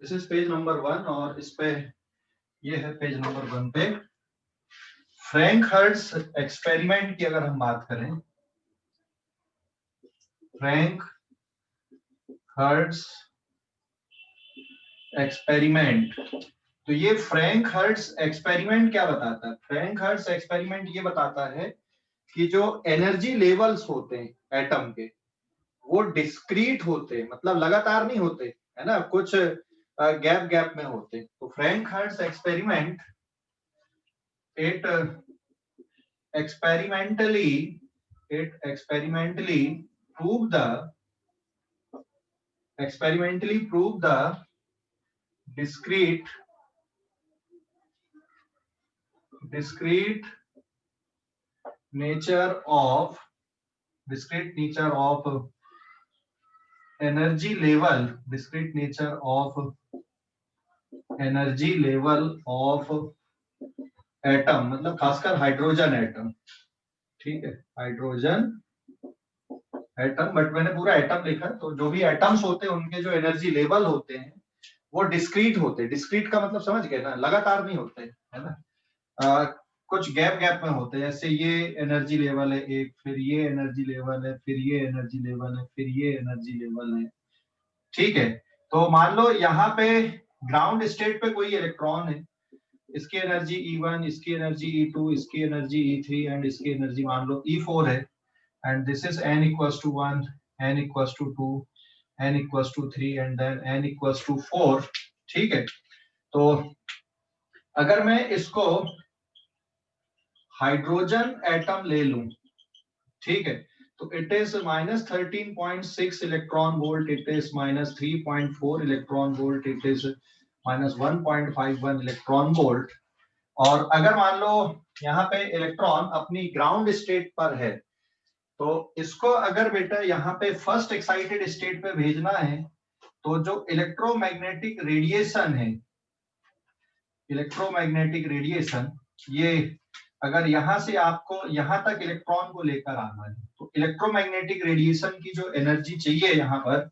This is page number 1 और इस पे ये है पेज नंबर 1 पे फ्रैंक हर्ट्ज एक्सपेरिमेंट की अगर हम बात करें, फ्रैंक हर्ट्ज एक्सपेरिमेंट, तो ये फ्रैंक हर्ट्ज एक्सपेरिमेंट क्या बताता है? फ्रैंक हर्ट्ज एक्सपेरिमेंट ये बताता है कि जो एनर्जी लेवल्स होते हैं एटम के वो डिस्क्रीट होते हैं, मतलब लगातार नहीं होते, है ना, कुछ गैप गैप में होते। तो Franck Hertz experiment it experimentally it proved the experimentally proved the discrete discrete nature of discrete nature of energy level discrete nature of energy level of atom, मतलब खासकर हाइड्रोजन एटम, ठीक है, hydrogen atom, but मैंने पूरा atom लिखा, तो जो भी एटम्स होते हैं उनके जो एनर्जी लेवल होते हैं वो डिस्क्रीट होते हैं। डिस्क्रीट का मतलब समझ गए ना, लगातार नहीं होते, है ना, कुछ गैप गैप में होते हैं। जैसे ये एनर्जी लेवल है एक, फिर ये एनर्जी लेवल है, फिर ये एनर्जी लेवल है, फिर ये एनर्जी लेवल है, ठीक है। तो मान लो यहाँ पे ग्राउंड स्टेट पे कोई इलेक्ट्रॉन है, इसकी एनर्जी E1, इसकी एनर्जी E2, इसकी एनर्जी E3 एंड इसकी एनर्जी मान लो E4 है, and this is n equals to 1, n equals to 2, n equals to 3 and then n equals to 4, ठीक है। तो अगर मैं इसको हाइड्रोजन एटम ले लूं, ठीक है, तो it is -13.6 electron volt, it is -3.4 electron volt, it is -1.51 electron volt. और अगर मान लो यहाँ पे इलेक्ट्रॉन अपनी ग्राउंड स्टेट पर है, तो इसको अगर बेटा यहाँ पे फर्स्ट एक्साइटेड स्टेट पे भेजना है, तो जो इलेक्ट्रोमैग्नेटिक रेडिएशन है, इलेक्ट्रोमैग्नेटिक रेडिएशन, ये अगर यहाँ से आपको यहाँ तक इलेक्ट्रॉन को लेकर आना है, तो इलेक्ट्रोमैग्नेटिक रेडिएशन की जो एनर्जी चाहिए यहाँ पर,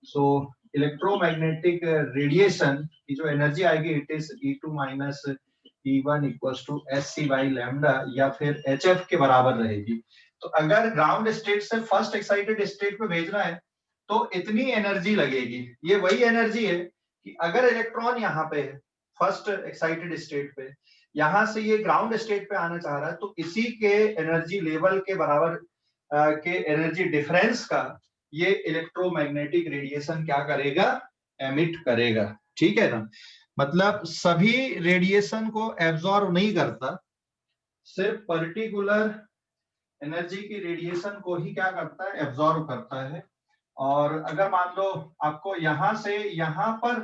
सो इलेक्ट्रोमैग्नेटिक रेडिएशन की जो एनर्जी आएगी, it is E2 minus E1 equals to SC by lambda, या फिर HF के बराबर रहेगी। तो अगर ग्राउंड स्टेट से फर्स्ट एक्साइटेड स्टेट पे भेजना है तो इतनी एनर्जी लगेगी। ये वही एनर्जी है कि अगर इलेक्ट्रॉन यहाँ पे है फर्स्ट एक्साइटेड स्टेट पे, यहां से ये ग्राउंड स्टेट पे आना चाह रहा है, तो इसी के एनर्जी लेवल के बराबर के एनर्जी डिफरेंस का ये इलेक्ट्रोमैग्नेटिक रेडिएशन क्या करेगा, एमिट करेगा, ठीक है ना। मतलब सभी रेडिएशन को एब्जॉर्ब नहीं करता, सिर्फ पर्टिकुलर एनर्जी की रेडिएशन को ही क्या करता है, एब्जॉर्ब करता है। और अगर मान लो आपको यहां से यहां पर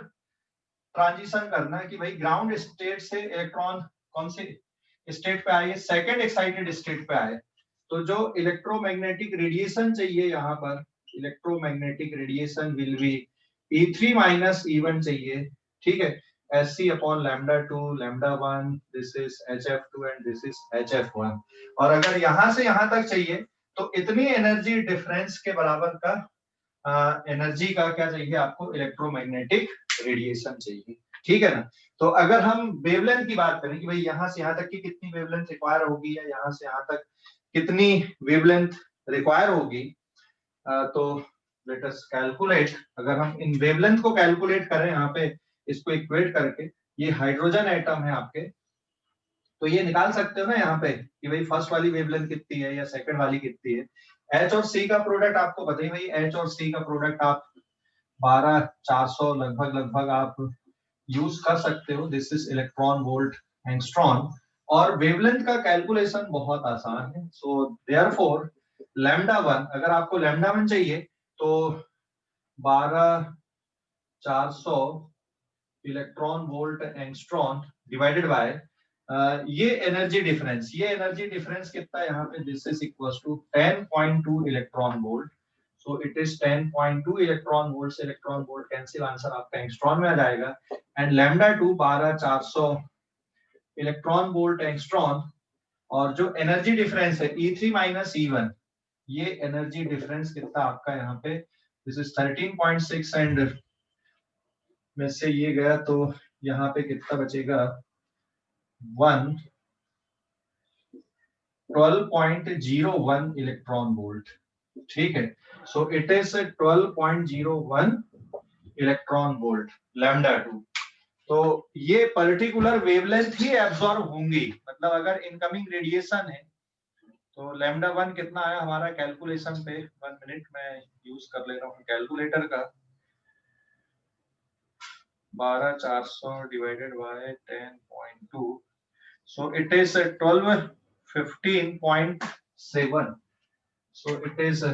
ट्रांजिशन करना है कि भाई ग्राउंड स्टेट से इलेक्ट्रॉन कौन से स्टेट पे आए, सेकंड एक्साइटेड स्टेट पे आए, तो जो इलेक्ट्रोमैग्नेटिक रेडिएशन चाहिए यहाँ पर, electromagnetic radiation will be E3 minus E1 चाहिए, ठीक है, SC upon lambda 2 lambda 1, this is HF2 and this is HF1। और अगर यहाँ से यहाँ तक चाहिए तो इतनी एनर्जी डिफरेंस के बराबर का एनर्जी का क्या चाहिए आपको, इलेक्ट्रोमैग्नेटिक रेडिएशन चाहिए, ठीक है ना। तो अगर हम वेवलेंथ की बात करें कि भाई यहाँ से यहाँ तक की कितनी वेवलेंथ रिक्वायर होगी, या यहाँ से यहाँ तक कितनी वेवलेंथ रिक्वायर होगी, तो लेट अस कैलकुलेट। अगर हम इन वेवलेंथ को कैलकुलेट करें यहाँ पे, इसको इक्वेट करके, ये हाइड्रोजन एटम है आपके, तो ये निकाल सकते हो ना यहाँ पे कि भाई फर्स्ट वाली वेवलेंथ कितनी है या सेकंड वाली कितनी है। H और C का प्रोडक्ट आपको बताइए, भाई H और C का प्रोडक्ट आप 12,400 लगभग लगभग आप यूज कर सकते हो। This is electron volt angstrom. और वेवलेंथ का कैलकुलेशन बहुत आसान है, सो देयरफॉर लैम्डा 1, अगर आपको लैम्डा 1 चाहिए तो 12,400 electron volt angstrom divided by ये एनर्जी डिफरेंस, ये एनर्जी डिफरेंस कितना है यहाँ पे, this is equals to 10.2 electron volt. So it is 10.2 electron volt से इलेक्ट्रॉन वोल्ट कैंसिल, आंसर आपका एंगस्ट्रॉन में आ जाएगा। And lambda 2 12,400 electron volt angstrom, और जो एनर्जी डिफरेंस है E3 माइनस E1, ये एनर्जी डिफरेंस कितना आपका यहाँ पे, दिस इज 13.6 एंड में से ये गया तो यहाँ पे कितना बचेगा 12.01 इलेक्ट्रॉन वोल्ट। ठीक है, सो it is 12.01 electron volt lambda 2। तो ये पर्टिकुलर वेवलेंथ ही एब्सॉर्ब होंगी, मतलब अगर इनकमिंग रेडिएशन है तो लैम्डा 1 कितना आया हमारा कैलकुलेशन पे, 1 मिनट में यूज कर ले रहा हूँ कैलकुलेटर का। 12400 divided by 10.2, so it is 1215.7, so it is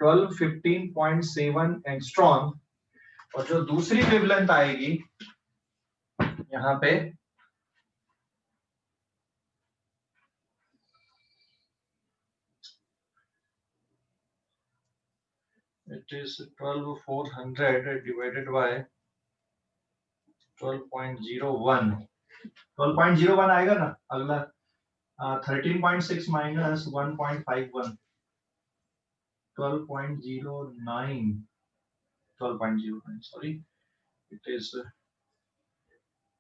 1215.7 angstrom. और जो दूसरी वेवलेंथ आएगी यहाँ पे it is 12400 divided by 12.01, 12.01 आएगा ना अगला, 13.6 माइनस 1.51, 12.09, 12.09 सॉरी, इट इज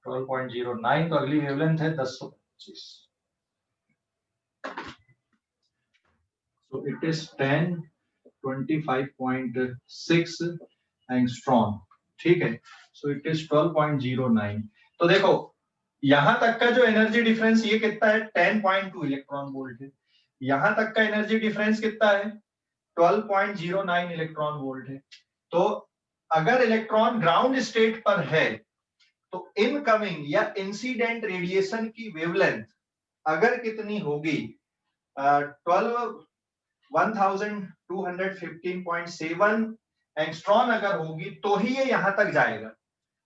12.09। तो अगली वेवलेंथ है 1025, so it is 1025.6 एंगस्ट्रॉम। ठीक है, सो इट इज 12.09। तो देखो यहां तक का जो एनर्जी डिफरेंस ये कितना है 10.2 इलेक्ट्रॉन वोल्ट है, यहां तक का एनर्जी डिफरेंस कितना है 12.09 इलेक्ट्रॉन वोल्ट है। तो अगर इलेक्ट्रॉन ग्राउंड स्टेट पर है तो इनकमिंग या इंसिडेंट रेडिएशन की वेवलेंथ अगर कितनी होगी 1215.7 एंगस्ट्रॉन अगर होगी तो ही ये यहां तक जाएगा।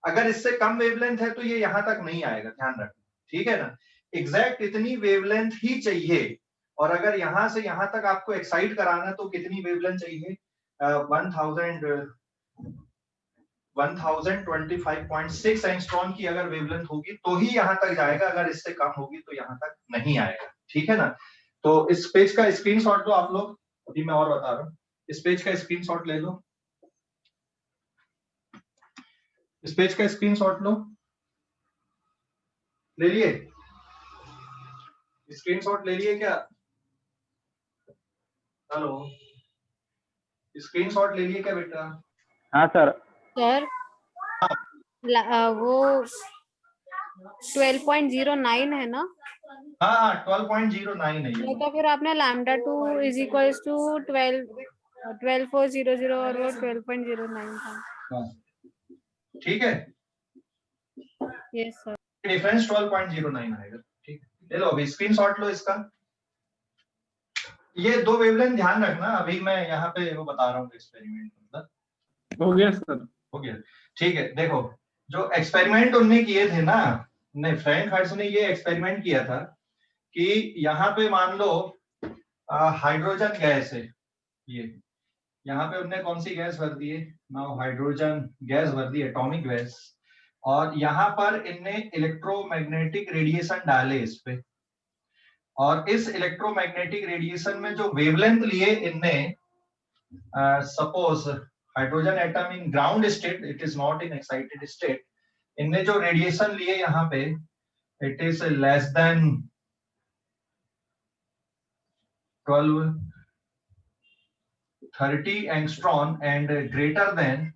अगर इससे कम वेवलेंथ है तो ये यहां तक नहीं आएगा, ध्यान रखना, ठीक है ना। एग्जैक्ट इतनी वेवलेंथ ही चाहिए, और अगर यहां से यहां तक आपको एक्साइट कराना तो कितनी वेवलेंथ चाहिए 1025.6 एंगस्ट्रॉन की अगर वेवलेंथ होगी तो ही यहां तक जाएगा, अगर इससे कम होगी तो यहां तक नहीं आएगा, ठीक है ना। तो इस पेज का स्क्रीनशॉट लो आप लोग, अभी मैं और बता रहा हूँ, इस पेज का स्क्रीनशॉट ले लो, इस पेज का स्क्रीनशॉट लो, ले लिए स्क्रीनशॉट, ले लिए क्या, हेलो स्क्रीनशॉट ले लिए क्या बेटा? हाँ सर। सर वो 12.09 है ना? हाँ 12.09 है ये। तो फिर आपने लैम्डा 2 इज इक्वल्स टू 12.400 और वो 12.09 था। हाँ ठीक है, यस सर। डिफरेंस 12.09 आएगा, ठीक है। ले लो अभी स्क्रीनशॉट लो इसका। ये दो वेवलेंथ ध्यान रखना, अभी मैं यहाँ पे वो बता रहा हूँ एक्सपेरिमेंट, मतलब हो गया सर, हो गया, ठीक है। देखो जो एक्सपेरिमेंट उनने किए थे ना, फ्रैंक हर्ट्ज ने ये एक्सपेरिमेंट किया था कि यहाँ पे मान लो हाइड्रोजन गैस है, ये यहाँ पे उनने कौन सी गैस भर दी है नाउ, हाइड्रोजन गैस भर दी, एटॉमिक गैस, और यहाँ पर इनने इलेक्ट्रोमैग्नेटिक रेडिएशन डाले इस पे, और इस इलेक्ट्रोमैग्नेटिक रेडिएशन में जो वेवलेंथ लिए इनने, suppose hydrogen atom in ground state, it is not in excited state, इनने जो रेडिएशन लिए यहाँ पे it is less than 1230 angstrom and greater than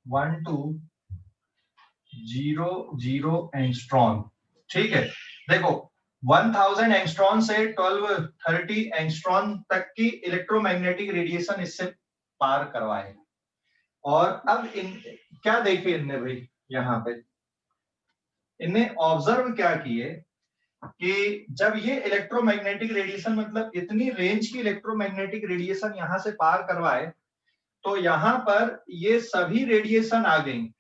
1200 angstrom. ठीक है, देखो 1000 एंगस्ट्रॉन से 1230 एंगस्ट्रॉन तक की इलेक्ट्रोमैग्नेटिक रेडिएशन इससे पार करवाए। और अब इन क्या देखे इनने भाई, यहाँ पे इनने ऑब्जर्व क्या किए कि जब ये इलेक्ट्रोमैग्नेटिक रेडिएशन, मतलब इतनी रेंज की इलेक्ट्रोमैग्नेटिक रेडिएशन यहां से पार करवाए, तो यहाँ पर ये सभी रेडिएशन आ गई,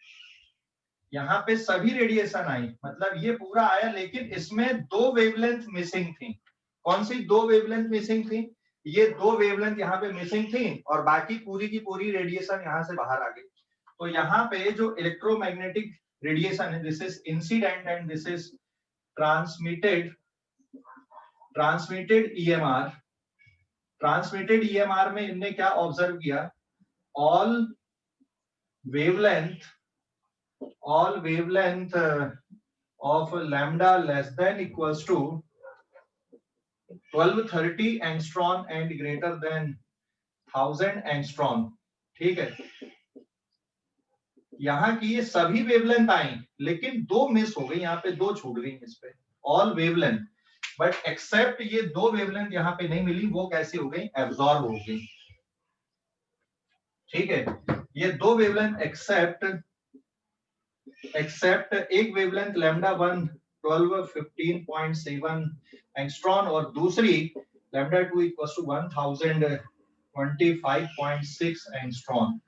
यहाँ पे सभी रेडिएशन आई, मतलब ये पूरा आया, लेकिन इसमें दो वेवलेंथ मिसिंग थी। कौन सी दो वेवलेंथ मिसिंग थी? ये दो वेवलेंथ यहाँ पे मिसिंग थी, और बाकी पूरी की पूरी रेडिएशन यहाँ से बाहर आ गई। तो यहाँ पे जो इलेक्ट्रोमैग्नेटिक रेडिएशन है, this is incident and this is transmitted EMR। Transmitted EMR में इनने क्या ऑब्जर्व किया, all wavelength all wavelength of lambda less than equals to 1230 angstrom and greater than 1000 angstrom। ठीक है, यहाँ की ये सभी वेवलेंथ आई, लेकिन दो मिस हो गई, यहाँ पे दो छूट गई इस पे, ऑल वेवलेंथ, बट एक्सेप्ट ये दो वेवलेंथ यहाँ पे नहीं मिली, वो कैसी हो गई, एब्जॉर्ब हो गई। ठीक है, ये दो वेवलेंथ एक्सेप्ट एक वेवलेंथ लैम्डा 1 1215.7 एंगस्ट्रॉम और दूसरी लैम्डा 2 इक्वल्स टू 1025.6 एंगस्ट्रॉम।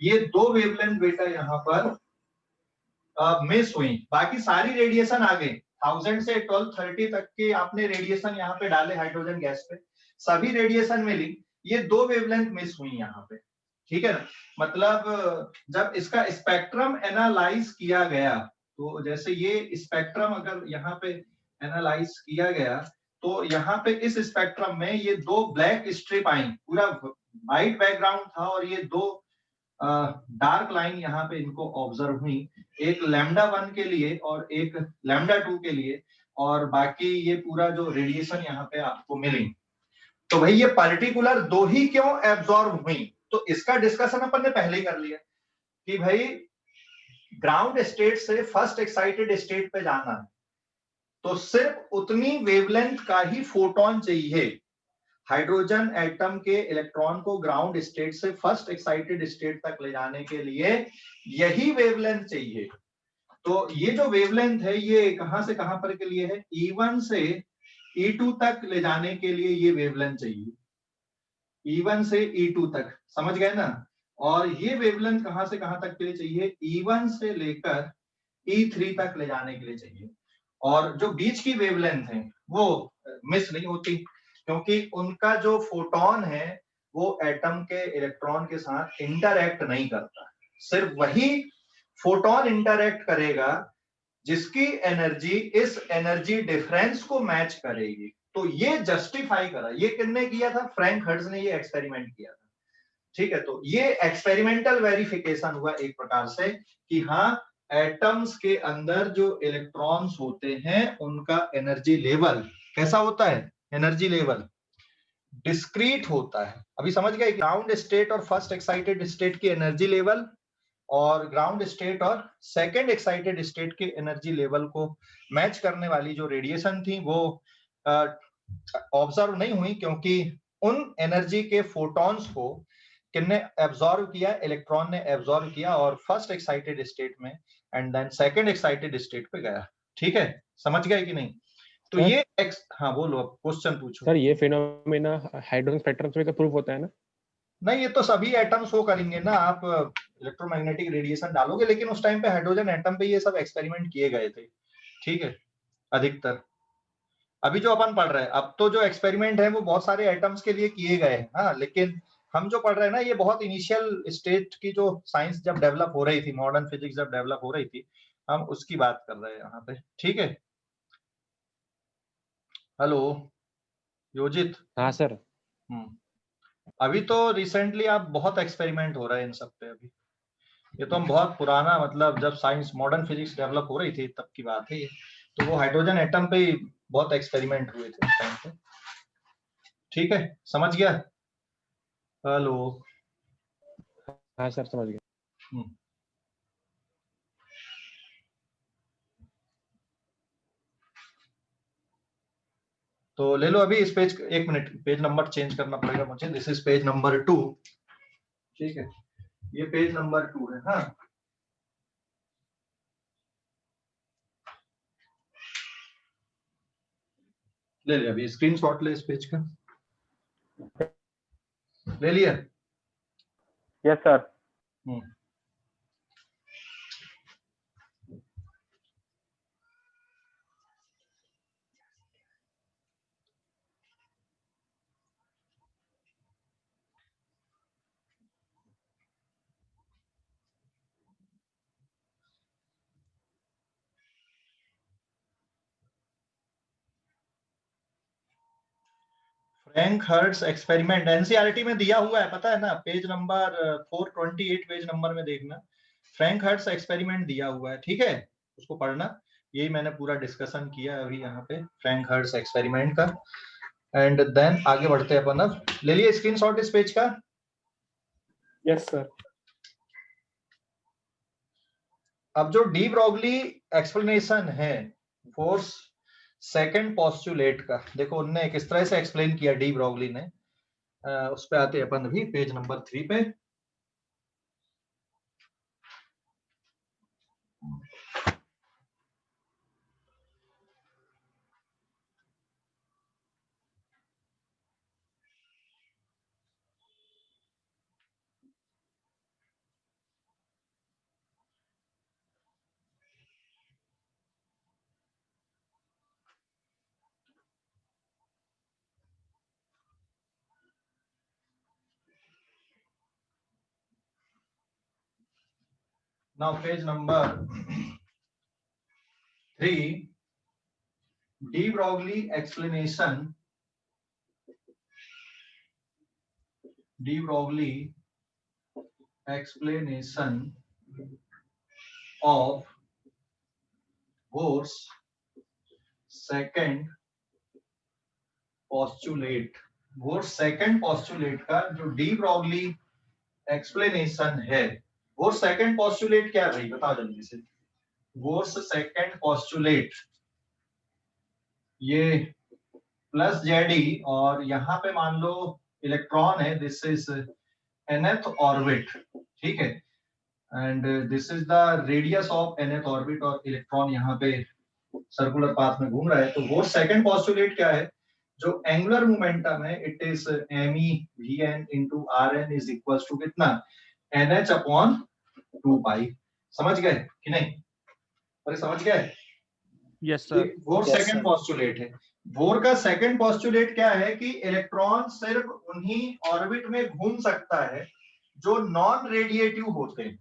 ये दो वेवलेंथ बेटा यहाँ पर मिस हुई, बाकी सारी रेडिएशन आ गई। 1000 से 1230 तक के आपने रेडिएशन यहाँ पे डाले हाइड्रोजन गैस पे, सभी रेडिएशन मिली, ये दो वेवलेंथ मिस हुई यहाँ पे। ठीक है ना, मतलब जब इसका स्पेक्ट्रम एनालाइज किया गया, तो जैसे ये स्पेक्ट्रम अगर यहाँ पे एनालाइज किया गया, तो यहाँ पे इस स्पेक्ट्रम में ये दो ब्लैक स्ट्रिप आई, पूरा व्हाइट बैकग्राउंड था और ये दो डार्क लाइन यहाँ पे इनको ऑब्जर्व हुई, एक लैम्डा 1 के लिए और एक लैम्डा 2 के लिए, और बाकी ये पूरा जो रेडिएशन यहाँ पे आपको मिली। तो भाई ये पर्टिकुलर दो ही क्यों एब्जॉर्ब हुई, तो इसका डिस्कशन अपन ने पहले ही कर लिया कि भाई ग्राउंड स्टेट से फर्स्ट एक्साइटेड स्टेट पे जाना है, तो सिर्फ उतनी वेवलेंथ का ही फोटोन चाहिए। हाइड्रोजन एटम के इलेक्ट्रॉन को ग्राउंड स्टेट से फर्स्ट एक्साइटेड स्टेट तक ले जाने के लिए यही वेवलेंथ चाहिए। तो ये जो वेवलेंथ है ये कहां से कहां पर के लिए है, E1 से E2 तक ले जाने के लिए ये वेवलेंथ चाहिए, E1 से E2 तक, समझ गए ना। और ये वेवलेंथ कहां से कहां तक के लिए चाहिए, E1 से लेकर E3 तक ले जाने के लिए चाहिए। और जो बीच की वेवलेंथ है वो मिस नहीं होती, क्योंकि उनका जो फोटोन है वो एटम के इलेक्ट्रॉन के साथ इंटरैक्ट नहीं करता, सिर्फ वही फोटोन इंटरैक्ट करेगा जिसकी एनर्जी इस एनर्जी डिफरेंस को मैच करेगी। तो ये जस्टिफाई करा, ये किसने किया था, फ्रैंक हर्ट्ज ने ये एक्सपेरिमेंट किया था। ठीक है, तो ये एक्सपेरिमेंटल वेरिफिकेशन हुआ एक प्रकार से कि हाँ एटम्स के अंदर जो इलेक्ट्रॉन्स होते हैं उनका एनर्जी लेवल कैसा होता है, एनर्जी लेवल डिस्क्रीट होता है। अभी समझ गए, ग्राउंड स्टेट और फर्स्ट एक्साइटेड स्टेट की एनर्जी लेवल और ग्राउंड स्टेट और सेकेंड एक्साइटेड स्टेट के एनर्जी लेवल को मैच करने वाली जो रेडिएशन थी वो ऑब्जर्व नहीं हुई, क्योंकि उन एनर्जी के फोटॉन्स को किसने एब्जॉर्व किया, इलेक्ट्रॉन ने एब्जॉर्व किया और फर्स्ट एक्साइटेड स्टेट में and then second excited state पे गया। ठीक है, समझ गए कि नहीं। तो सर, ये हाँ बोलो, अब क्वेश्चन पूछो। सर ये फिनोमेना हाइड्रोजन स्पेक्ट्रम से प्रूफ होता है ना। नहीं, ये तो सभी एटम शो करेंगे ना, आप इलेक्ट्रोमैग्नेटिक रेडिएशन डालोगे, लेकिन उस टाइम पे हाइड्रोजन एटम पे ये सब एक्सपेरिमेंट किए गए थे। ठीक है, अधिकतर अभी जो अपन पढ़ रहे हैं, अब तो जो एक्सपेरिमेंट है वो बहुत सारे एटम्स के लिए किए गए हैं, हाँ, लेकिन हम जो पढ़ रहे हैं ना ये बहुत इनिशियल स्टेज की जो साइंस जब डेवलप हो रही थी, मॉडर्न फिजिक्स जब डेवलप हो रही थी, हम उसकी बात कर रहे हैं यहाँ पे। ठीक है, हेलो योजित। हाँ सर। अभी तो रिसेंटली आप बहुत एक्सपेरिमेंट हो रहे हैं इन सब पे, अभी ये तो हम बहुत पुराना, मतलब जब साइंस मॉडर्न फिजिक्स डेवलप हो रही थी तब की बात है ये, तो वो हाइड्रोजन एटम पे ही बहुत एक्सपेरिमेंट हुए थे उस टाइम पे। ठीक है, समझ गया, हेलो। हाँ सर, समझ गया। तो ले लो अभी इस पेज, एक मिनट, पेज नंबर चेंज करना पड़ेगा मुझे, दिस इज पेज नंबर 2। ठीक है, ये पेज नंबर 2 है। हाँ, ले लिया, अभी स्क्रीनशॉट ले इस पेज का, ले लिया। Yes sir. Franck Hertz experiment NCERT में दिया हुआ है, पता है ना, पेज नंबर 428, पेज नंबर में देखना, फ्रैंक हर्ट्ज एक्सपेरिमेंट दिया हुआ है, ठीक है, उसको पढ़ना। यही मैंने पूरा डिस्कशन किया अभी यहाँ पे फ्रैंक हर्ट्ज एक्सपेरिमेंट का। एंड देन आगे बढ़ते हैं अपन। अब ले लिए स्क्रीनशॉट इस पेज का? Yes sir. अब जो डी ब्रॉगली एक्सप्लेनेशन है फोर्स सेकंड पोस्टुलेट का, देखो उनने किस तरह से एक्सप्लेन किया डी ब्रॉगली ने। उस पे आते हैं अपन अभी पेज नंबर 3 पे। Now page number 3, de Broglie explanation. De Broglie explanation of Bohr's second postulate. Bohr's second postulate का जो de Broglie explanation है, Bohr's second postulate क्या है भाई, बताओ जल्दी से। Bohr's second postulate ये प्लस जेडी और यहाँ पे मान लो इलेक्ट्रॉन है, दिस इज nth ऑर्बिट, ठीक है, and this is the radius of nth orbit और इलेक्ट्रॉन यहाँ पे सर्कुलर पाथ में घूम रहा है। तो वो सेकंड पोस्टुलेट क्या है, जो एंगुलर मोमेंटम है it is me vn into rn is equals to कितना, nh अपॉन 2 पाई। समझ गए कि नहीं? अरे समझ गए? Yes sir. Bohr second postulate है। बोर का सेकंड पोस्टुलेट क्या है कि इलेक्ट्रॉन सिर्फ उन्हीं ऑर्बिट में घूम सकता है जो नॉन रेडिएटिव होते हैं।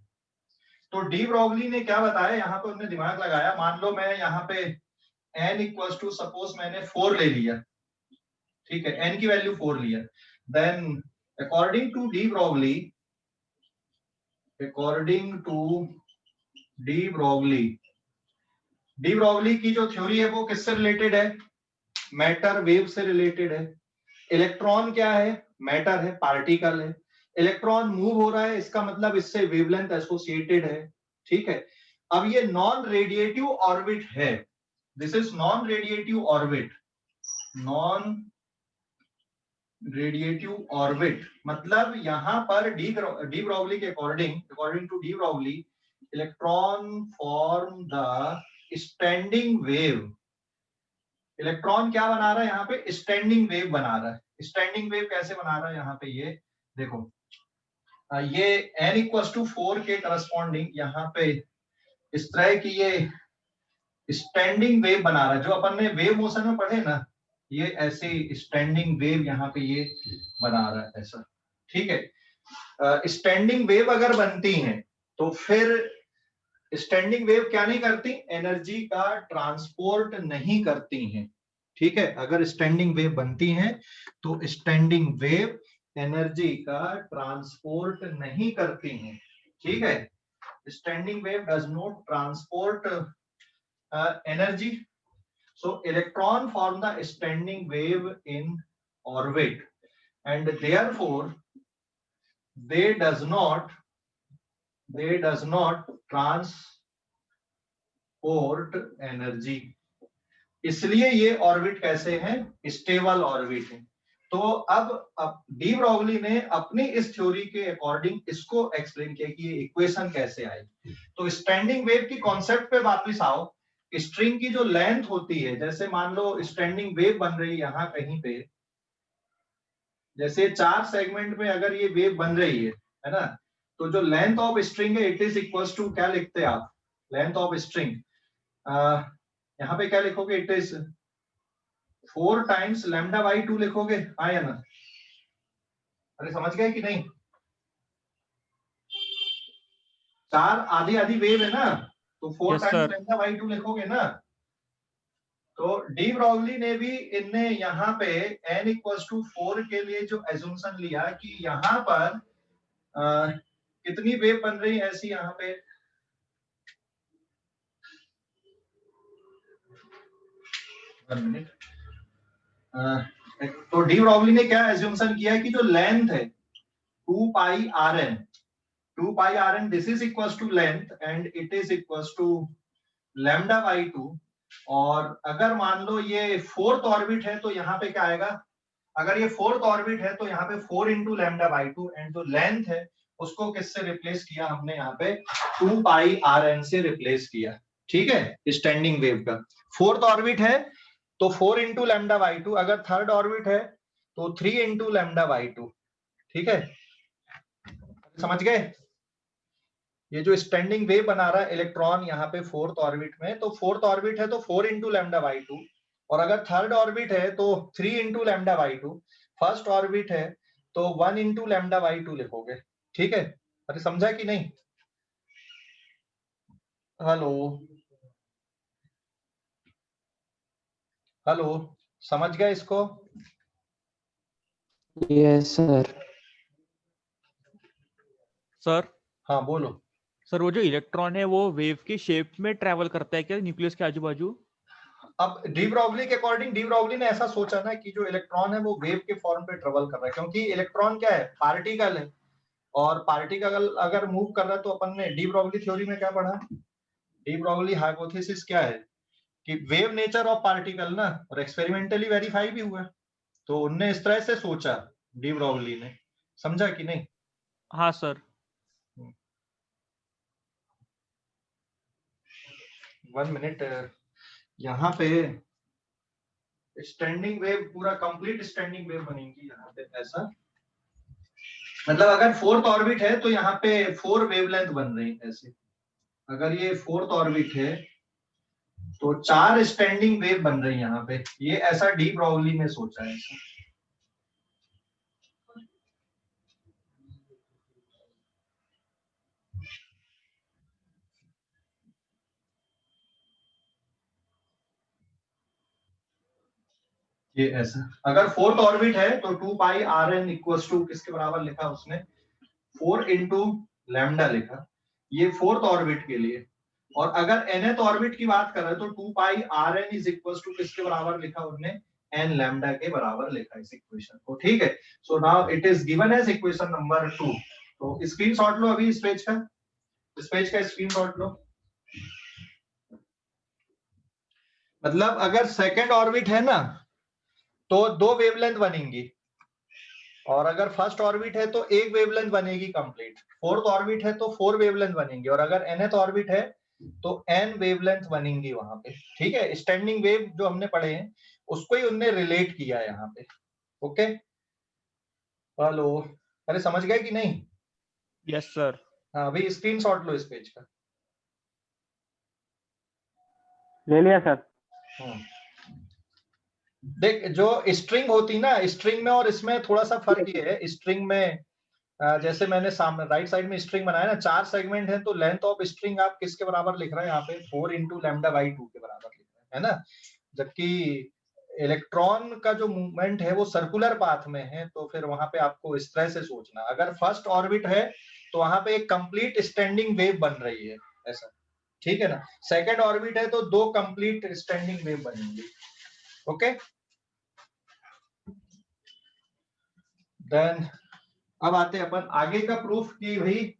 तो डी ब्रॉगली ने क्या बताया, यहाँ पे उन्होंने दिमाग लगाया, मान लो मैं यहाँ पे n इक्वल्स टू सपोज मैंने 4 ले लिया, ठीक है, n की वैल्यू 4 लिया, then according to de Broglie de Broglie की जो थ्योरी है वो किससे रिलेटेड है, मैटर वेव से रिलेटेड है। इलेक्ट्रॉन क्या है, मैटर है, पार्टिकल है, इलेक्ट्रॉन मूव हो रहा है, इसका मतलब इससे वेवलेंथ एसोसिएटेड है, ठीक है। अब ये नॉन रेडिएटिव ऑर्बिट है, this is non radiative orbit, non radiative orbit मतलब यहां पर डी ब्रॉगली के according to de Broglie electron form the standing wave. Electron क्या बना रहा है यहाँ पे, स्टैंडिंग वेव बना रहा है। स्टैंडिंग वेव कैसे बना रहा है, यहाँ पे ये देखो, ये n इक्वल्स टू 4 के करस्पॉन्डिंग यहाँ पे इस तरह की ये स्टैंडिंग वेव बना रहा है, जो अपन ने वेव मोशन में पढ़े ना, ये ऐसे स्टैंडिंग वेव यहाँ पे ये बना रहा है ऐसा, ठीक है। स्टैंडिंग वेव अगर बनती है तो फिर स्टैंडिंग वेव क्या नहीं करती, एनर्जी का ट्रांसपोर्ट नहीं करती हैं, ठीक है। अगर स्टैंडिंग वेव बनती हैं तो स्टैंडिंग वेव एनर्जी का ट्रांसपोर्ट नहीं करती हैं, ठीक है। Standing wave does not transport energy, so electron form the standing wave in orbit and therefore they does not transport energy, इसलिए ये ऑर्बिट कैसे हैं, स्टेबल ऑर्बिट है। तो अब डी ब्रॉगली ने अपनी इस थ्योरी के अकॉर्डिंग इसको एक्सप्लेन किया कि ये इक्वेशन कैसे आई। तो स्टैंडिंग वेव की कॉन्सेप्ट पे वापस आओ। स्ट्रिंग की जो लेंथ होती है, जैसे मान लो स्टैंडिंग वेव बन रही है यहाँ कहीं पे, जैसे 4 सेगमेंट में अगर ये वेव बन रही है ना, तो जो लेंथ ऑफ स्ट्रिंग है इट इज इक्वल्स टू, क्या लिखते हैं आप, लेंथ ऑफ स्ट्रिंग यहाँ पे क्या लिखोगे, it is 4 times lambda by 2 लिखोगे, हाँ या ना? अरे समझ गए कि नहीं? 4 आधी आधी वेव है ना, तो 4 टाइम्स लैम्डा बाई 2 लिखोगे ना। तो डी ब्रॉगली ने भी इनने यहाँ पे n इक्वल्स टू 4 के लिए जो एज्यूम्पशन लिया कि यहाँ पर कितनी वेव बन रही है ऐसी, यहाँ पे 1 मिनट। तो डी ब्रॉगली ने क्या एज्यूम्शन किया है कि जो लेंथ है 2 pi R N this is equals to length and it is equals to lambda by 2। और अगर मान लो ये फोर्थ ऑर्बिट है तो यहाँ पे क्या आएगा, अगर ये फोर्थ ऑर्बिट है तो यहाँ पे 4 इंटू लैम्डा बाई 2 एंड जो लेंथ है उसको किससे रिप्लेस किया हमने, यहाँ पे 2 पाई आर एन से रिप्लेस किया। ठीक है, स्टैंडिंग वेव का फोर्थ ऑर्बिट है तो 4 इंटू लैम्डा बाई 2, अगर थर्ड ऑर्बिट है तो 3 इंटू लैम्डा बाई 2। ठीक है, समझ गए? ये जो स्टैंडिंग वेव बना रहा है इलेक्ट्रॉन यहाँ पे फोर्थ ऑर्बिट में, तो फोर्थ ऑर्बिट है तो 4 इंटू लैम्डा बाई 2, और अगर थर्ड ऑर्बिट है तो 3 into lambda by 2, first orbit है तो 1 इंटू लैम्डा बाई 2 लिखोगे। ठीक है, अरे समझा कि नहीं? हेलो हेलो, समझ गए इसको? Yes sir. सर हाँ बोलो। सर, वो जो इलेक्ट्रॉन है वो वेव की शेप में ट्रेवल करता है क्या न्यूक्लियस के आजू बाजू? अब डी ब्रॉगली के अकॉर्डिंग, डी ब्रॉगली ने ऐसा सोचा ना कि जो इलेक्ट्रॉन है वो वेव के फॉर्म पे ट्रेवल कर रहा है, क्योंकि इलेक्ट्रॉन क्या है, पार्टिकल है, और पार्टिकल अगर मूव कर रहा है तो अपन ने डी ब्रॉगली थ्योरी में क्या पढ़ा, डी ब्रॉगली हाइपोथेसिस क्या है कि वेव नेचर ऑफ पार्टिकल ना, और एक्सपेरिमेंटली वेरीफाई भी हुआ, तो उनने इस तरह से सोचा डी ब्रॉगली ने। समझा कि नहीं? हाँ सर। 1 मिनट, यहाँ पे स्टैंडिंग वेव पूरा कंप्लीट स्टैंडिंग वेव बनेगी यहाँ पे ऐसा, मतलब अगर फोर्थ ऑर्बिट है तो यहाँ पे 4 वेवलेंथ बन रही है ऐसे, अगर ये फोर्थ ऑर्बिट है तो 4 स्टैंडिंग वेव बन रही है यहाँ पे, ये ऐसा डी ब्रॉगली ने सोचा है ऐसा। ये ऐसा, अगर फोर्थ ऑर्बिट है तो 2 pi R N equals to किसके बराबर लिखा उसने, 4 इंटू लैम्डा लिखा, ये फोर्थ ऑर्बिट के लिए। और अगर nth ऑर्बिट की बात कर रहे हैं तो 2 pi R N is equals to किसके बराबर लिखा उन्होंने, n लैम्डा के बराबर लिखा इस इक्वेशन को। ठीक है, so now it is given as equation number 2। तो स्क्रीनशॉट लो अभी इस पेज का, इस पेज का स्क्रीनशॉट लो। मतलब अगर सेकंड ऑर्बिट है ना तो 2 वेवलेंथ बनेंगी, और अगर फर्स्ट ऑर्बिट है तो 1 वेवलेंथ बनेगी कंप्लीट, फोर्थ ऑर्बिट है तो 4 वेवलेंथ बनेंगी, और अगर nth ऑर्बिट है तो n वेवलेंथ बनेंगी वहां पे। ठीक है, स्टैंडिंग वेव जो हमने पढ़े हैं उसको ही उनने रिलेट किया है यहाँ पे। ओके, हेलो, अरे समझ गए कि नहीं? Yes sir. हाँ, अभी स्क्रीनशॉट लो इस पेज का। ले लिया सर। देख, जो स्ट्रिंग होती ना, स्ट्रिंग में और इसमें थोड़ा सा फर्क ये है, स्ट्रिंग में जैसे मैंने सामने राइट साइड में स्ट्रिंग बनाया ना, 4 सेगमेंट है, तो लेंथ ऑफ स्ट्रिंग आप किसके बराबर लिख रहे हैं यहाँ पे, 4 इंटू लैम्डा बाई 2 के बराबर लिख रहे हैं, है ना? जबकि इलेक्ट्रॉन का जो मूवमेंट है वो सर्कुलर पाथ में है, तो फिर वहां पे आपको इस तरह से सोचना, अगर फर्स्ट ऑर्बिट है तो वहां पे एक कंप्लीट स्टैंडिंग वेव बन रही है ऐसा। ठीक है ना, सेकंड ऑर्बिट है तो 2 कंप्लीट स्टैंडिंग वेव बनेंगी। ओके, देन अब आते हैं अपन आगे का प्रूफ कि भाई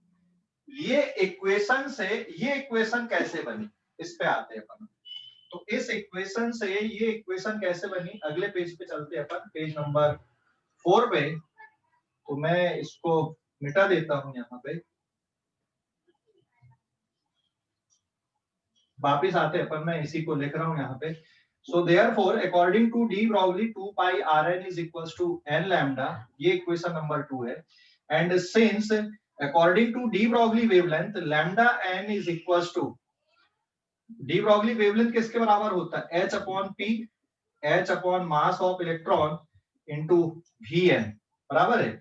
ये इक्वेशन से ये इक्वेशन कैसे बनी, इस पे आते हैं अपन। तो इस इक्वेशन से ये इक्वेशन कैसे बनी, अगले पेज पे चलते हैं अपन, पेज नंबर 4 पे। तो मैं इसको मिटा देता हूं यहाँ पे, वापिस आते हैं अपन, मैं इसी को लिख रहा हूं यहाँ पे। So therefore, according to D Broglie, 2 pi Rn is equals to n lambda, ये इक्वेशन नंबर 2 है। And since according to D Broglie wavelength, lambda n is equals to, D Broglie wavelength किसके बराबर होता है, h upon p, h upon mass of electron into Vn, बराबर है।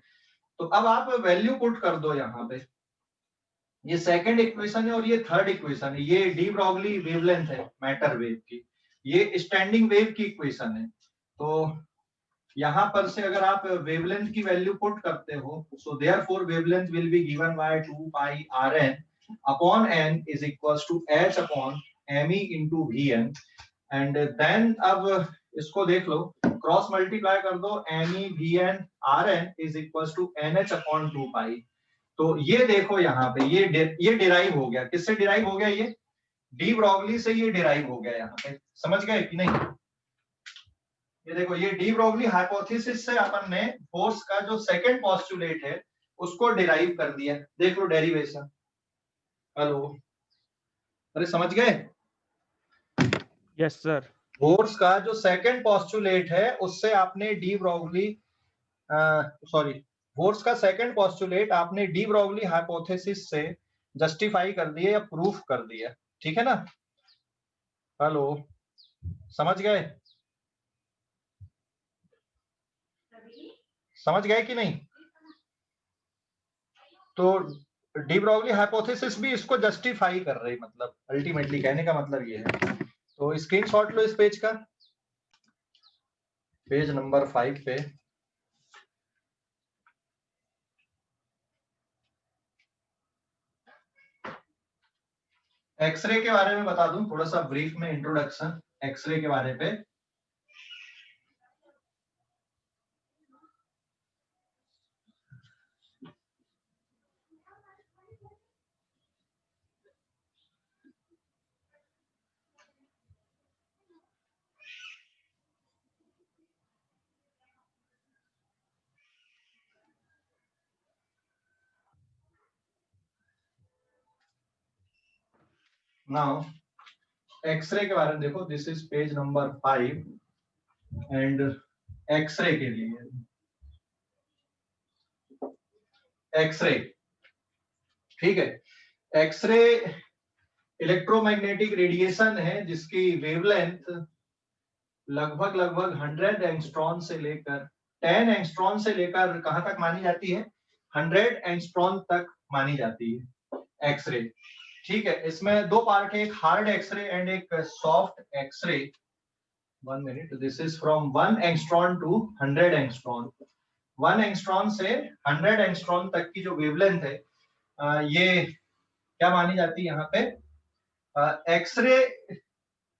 तो अब आप वैल्यू पुट कर दो यहाँ पे, ये सेकंड इक्वेशन है और ये थर्ड इक्वेशन है, ये डी ब्रॉगली वेवलेंथ है मैटर वेव की, ये स्टैंडिंग वेव की इक्वेशन है। तो यहां पर से अगर आप वेवलेंथ की वैल्यू पुट करते हो, so therefore wavelength will be given by 2 pi rn upon n is equals to h upon me into vn, and then अब इसको देख लो, क्रॉस मल्टीप्लाई कर दो, MEVN is equal to NH/2 pi. तो ये देखो यहाँ पे ये डिराइव हो गया, किससे डिराइव हो गया? ये डी ब्रॉगली से ये डिराइव हो गया यहाँ पे, समझ गए कि नहीं? ये देखो, ये डी ब्रॉगली हाइपोथेसिस से अपन ने फोर्स का जो सेकंड पोस्टुलेट है उसको डिराइव कर दिया। देख लो डेरिवेशन। हेलो, अरे समझ गए? Yes sir. फोर्स का जो सेकंड पोस्टुलेट है उससे आपने डी ब्रॉगली सॉरी फोर्स का सेकंड पोस्टुलेट आपने डी ब्रॉगली हाइपोथेसिस से जस्टिफाई कर दिया या प्रूफ कर दिया, ठीक है ना? हेलो, समझ गए? समझ गए कि नहीं? तो डी ब्रॉगली हाइपोथेसिस भी इसको जस्टिफाई कर रही, मतलब अल्टीमेटली कहने का मतलब ये है। तो स्क्रीनशॉट लो इस पेज का, पेज नंबर 5 पे। एक्सरे के बारे में बता दूं थोड़ा सा ब्रीफ में, इंट्रोडक्शन एक्सरे के बारे पे। नाउ एक्सरे के बारे में देखो, this is page number 5 and X-ray के लिए एक्सरे, ठीक है। एक्सरे इलेक्ट्रोमैग्नेटिक रेडिएशन है जिसकी वेवलेंथ लगभग 100 एंगस्ट्रॉन से लेकर 10 एंगस्ट्रॉन से लेकर कहां तक मानी जाती है? 100 एंगस्ट्रॉन तक मानी जाती है एक्सरे, ठीक है। इसमें दो पार्ट है, एक हार्ड एक्सरे एंड एक soft X-ray. 1 minute, this is from 1 angstrom to 100 angstrom. 1 angstrom से 100 एंगस्ट्रॉन तक की जो वेवलेंथ है ये क्या मानी जाती है यहाँ पे? एक्सरे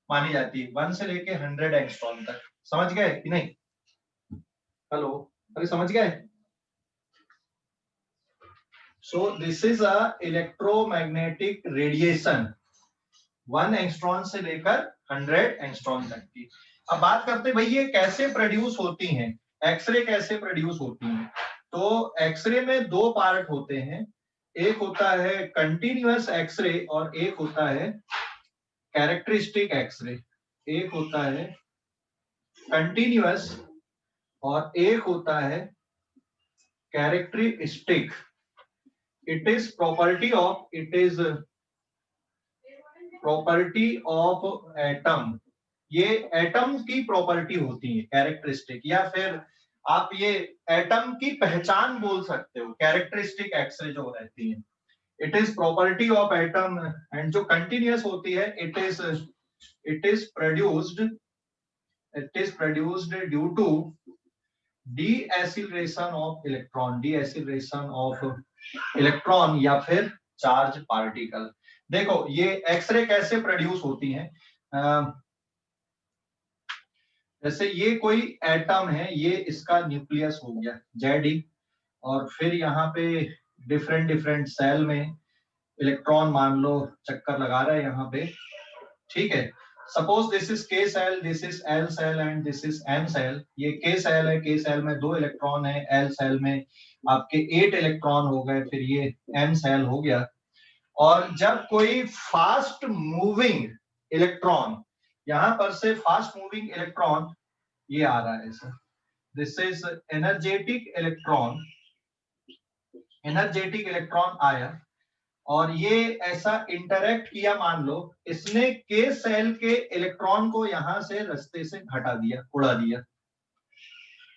मानी जाती है 1 से लेके 100 एंगस्ट्रॉम तक। समझ गए कि नहीं? हेलो, अरे समझ गए? So this is a electromagnetic radiation 1 angstrom से लेकर 100 एंगस्ट्रॉम तक की। अब बात करते हैं भाई ये कैसे प्रोड्यूस होती हैं, एक्सरे कैसे प्रोड्यूस होती हैं। तो एक्सरे में दो पार्ट होते हैं, एक होता है कंटिन्यूअस एक्सरे और एक होता है कैरेक्टरिस्टिक एक्सरे। एक होता है कंटिन्यूअस और एक होता है characteristic. It is property of atom. ये एटम की प्रॉपर्टी होती है कैरेक्टरिस्टिक, या फिर आप ये एटम की पहचान बोल सकते हो। कैरेक्टरिस्टिक एक्सरे जो रहती है, it is property of atom. And जो कंटिन्यूअस होती है, it is produced due to deceleration of electron या फिर चार्ज पार्टिकल। देखो ये एक्सरे कैसे प्रोड्यूस होती हैं। जैसे ये कोई एटम है, ये इसका न्यूक्लियस हो गया Zi, और फिर यहाँ पे डिफरेंट डिफरेंट सेल में इलेक्ट्रॉन मान लो चक्कर लगा रहा है यहाँ पे, ठीक है। Suppose this is K shell, this is L shell and this is M shell. ये K सेल है, K सेल में 2 इलेक्ट्रॉन है, L सेल में आपके 8 इलेक्ट्रॉन हो गए, फिर ये M सेल हो गया। और जब कोई फास्ट मूविंग इलेक्ट्रॉन, यहां पर से फास्ट मूविंग इलेक्ट्रॉन ये आ रहा है sir, this is energetic electron आया और ये ऐसा इंटरेक्ट किया, मान लो इसने के सेल के इलेक्ट्रॉन को यहां से रास्ते से हटा दिया, उड़ा दिया,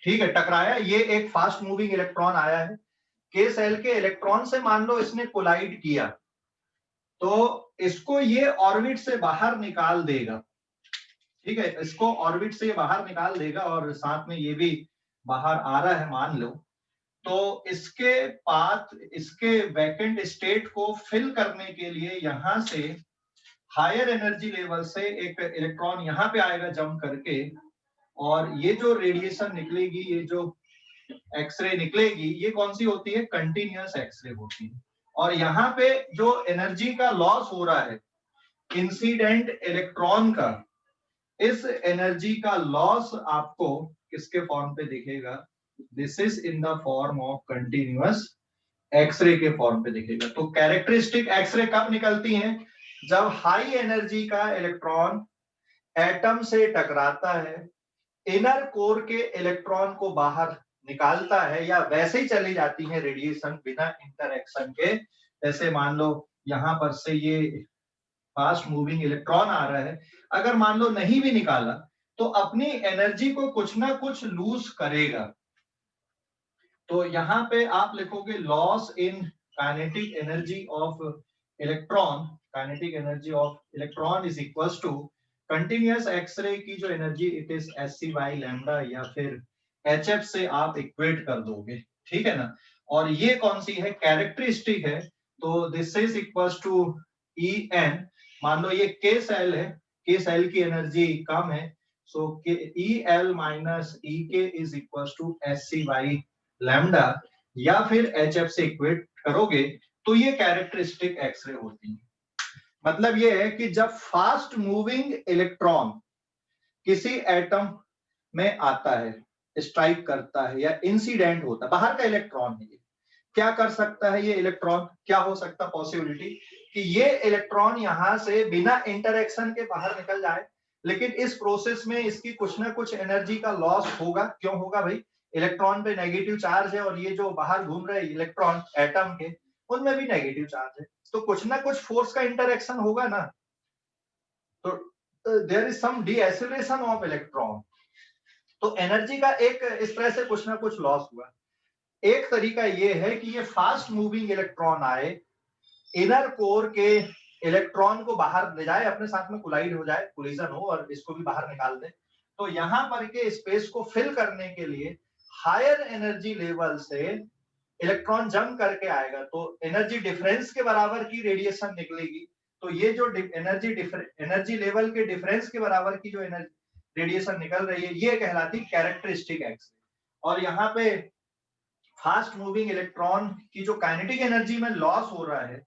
ठीक है, टकराया। ये एक फास्ट मूविंग इलेक्ट्रॉन आया है, के सेल के इलेक्ट्रॉन से मान लो इसने कोलाइड किया, तो इसको ये ऑर्बिट से बाहर निकाल देगा, ठीक है, इसको ऑर्बिट से बाहर निकाल देगा और साथ में ये भी बाहर आ रहा है मान लो। तो इसके वैकेंट स्टेट को फिल करने के लिए यहां से हायर एनर्जी लेवल से एक इलेक्ट्रॉन यहां पे आएगा जंप करके, और ये जो रेडिएशन निकलेगी, ये जो एक्सरे निकलेगी, ये कौन सी होती है? कंटिन्यूअस एक्सरे होती है। और यहाँ पे जो एनर्जी का लॉस हो रहा है इंसिडेंट इलेक्ट्रॉन का, इस एनर्जी का लॉस आपको किसके फॉर्म पे दिखेगा? This is in the form of continuous X-ray के फॉर्म पे दिखेगा। तो कैरेक्टरिस्टिक एक्सरे कब निकलती हैं? जब हाई एनर्जी का इलेक्ट्रॉन एटम से टकराता है, इनर कोर के इलेक्ट्रॉन को बाहर निकालता है, या वैसे ही चली जाती है रेडिएशन बिना इंटरएक्शन के। जैसे मान लो यहां पर से ये फास्ट मूविंग इलेक्ट्रॉन आ रहा है, अगर मान लो नहीं भी निकाला तो अपनी एनर्जी को कुछ ना कुछ लूज करेगा। तो यहाँ पे आप लिखोगे loss in kinetic energy of electron, kinetic energy of electron is equals to continuous X-ray की जो energy, it is SC by lambda, या फिर HF से आप इक्वेट कर दोगे, ठीक है ना। और ये कौन सी है? कैरेक्टरिस्टिक है। तो this is equals to En। मान लो ये K सेल है, K सेल की एनर्जी कम है, so EL minus EK is equals to SC by lambda, या फिर HF से इक्वेट करोगे तो ये कैरेक्टरिस्टिक एक्सरे होती है। मतलब ये है कि जब फास्ट मूविंग इलेक्ट्रॉन किसी एटम में आता है, स्ट्राइक करता है या इंसिडेंट होता है, बाहर का इलेक्ट्रॉन है, क्या कर सकता है ये इलेक्ट्रॉन? क्या हो सकता पॉसिबिलिटी कि ये इलेक्ट्रॉन यहां से बिना इंटरएक्शन के बाहर निकल जाए, लेकिन इस प्रोसेस में इसकी कुछ ना कुछ एनर्जी का लॉस होगा। क्यों होगा भाई? इलेक्ट्रॉन पे नेगेटिव चार्ज है, और ये जो बाहर घूम रहे इलेक्ट्रॉन एटम के, उनमें भी नेगेटिव चार्ज है, तो कुछ ना कुछ फोर्स का इंटरएक्शन होगा ना। तो there is some deceleration of electron. तो एनर्जी का एक इस तरह से कुछ ना कुछ लॉस हुआ। एक तरीका ये है कि ये फास्ट मूविंग इलेक्ट्रॉन आए, इनर कोर के इलेक्ट्रॉन को बाहर ले जाए, अपने साथ में कोलाइड हो जाए, कोलिजन हो, और इसको भी बाहर निकाल दे। तो यहां पर के स्पेस को फिल करने के लिए हायर एनर्जी लेवल से इलेक्ट्रॉन जंप करके आएगा, तो एनर्जी डिफरेंस के बराबर की रेडिएशन निकलेगी। तो ये जो एनर्जी लेवल के डिफरेंस के बराबर की जो एनर्जी रेडिएशन निकल रही है, ये कहलाती कैरेक्टरिस्टिक एक्सरे। और यहाँ पे फास्ट मूविंग इलेक्ट्रॉन की जो काइनेटिक एनर्जी में लॉस हो रहा है,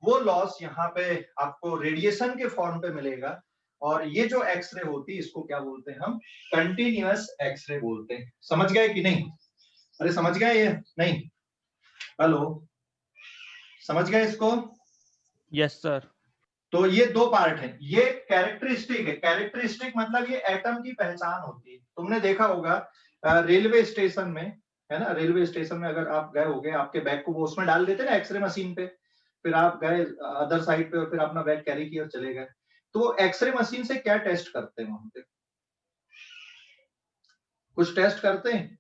वो लॉस यहाँ पे आपको रेडिएशन के फॉर्म पे मिलेगा। और ये जो एक्सरे होती है, इसको क्या बोलते हैं हम? कंटिन्यूअस एक्सरे बोलते हैं। समझ गए कि नहीं? अरे समझ गए ये? नहीं? हेलो, समझ गए इसको? Yes sir. तो ये दो पार्ट है। ये कैरेक्टरिस्टिक है। कैरेक्टरिस्टिक मतलब ये एटम की पहचान होती है। तुमने देखा होगा रेलवे स्टेशन में, है ना, रेलवे स्टेशन में अगर आप गए होगे, आपके बैग को वो उसमें डाल देते ना एक्सरे मशीन पे, फिर आप गए अदर साइड पे और फिर अपना बैग कैरी किया और चले गए। तो एक्सरे मशीन से क्या टेस्ट करते हैं वहां पे? कुछ टेस्ट करते हैं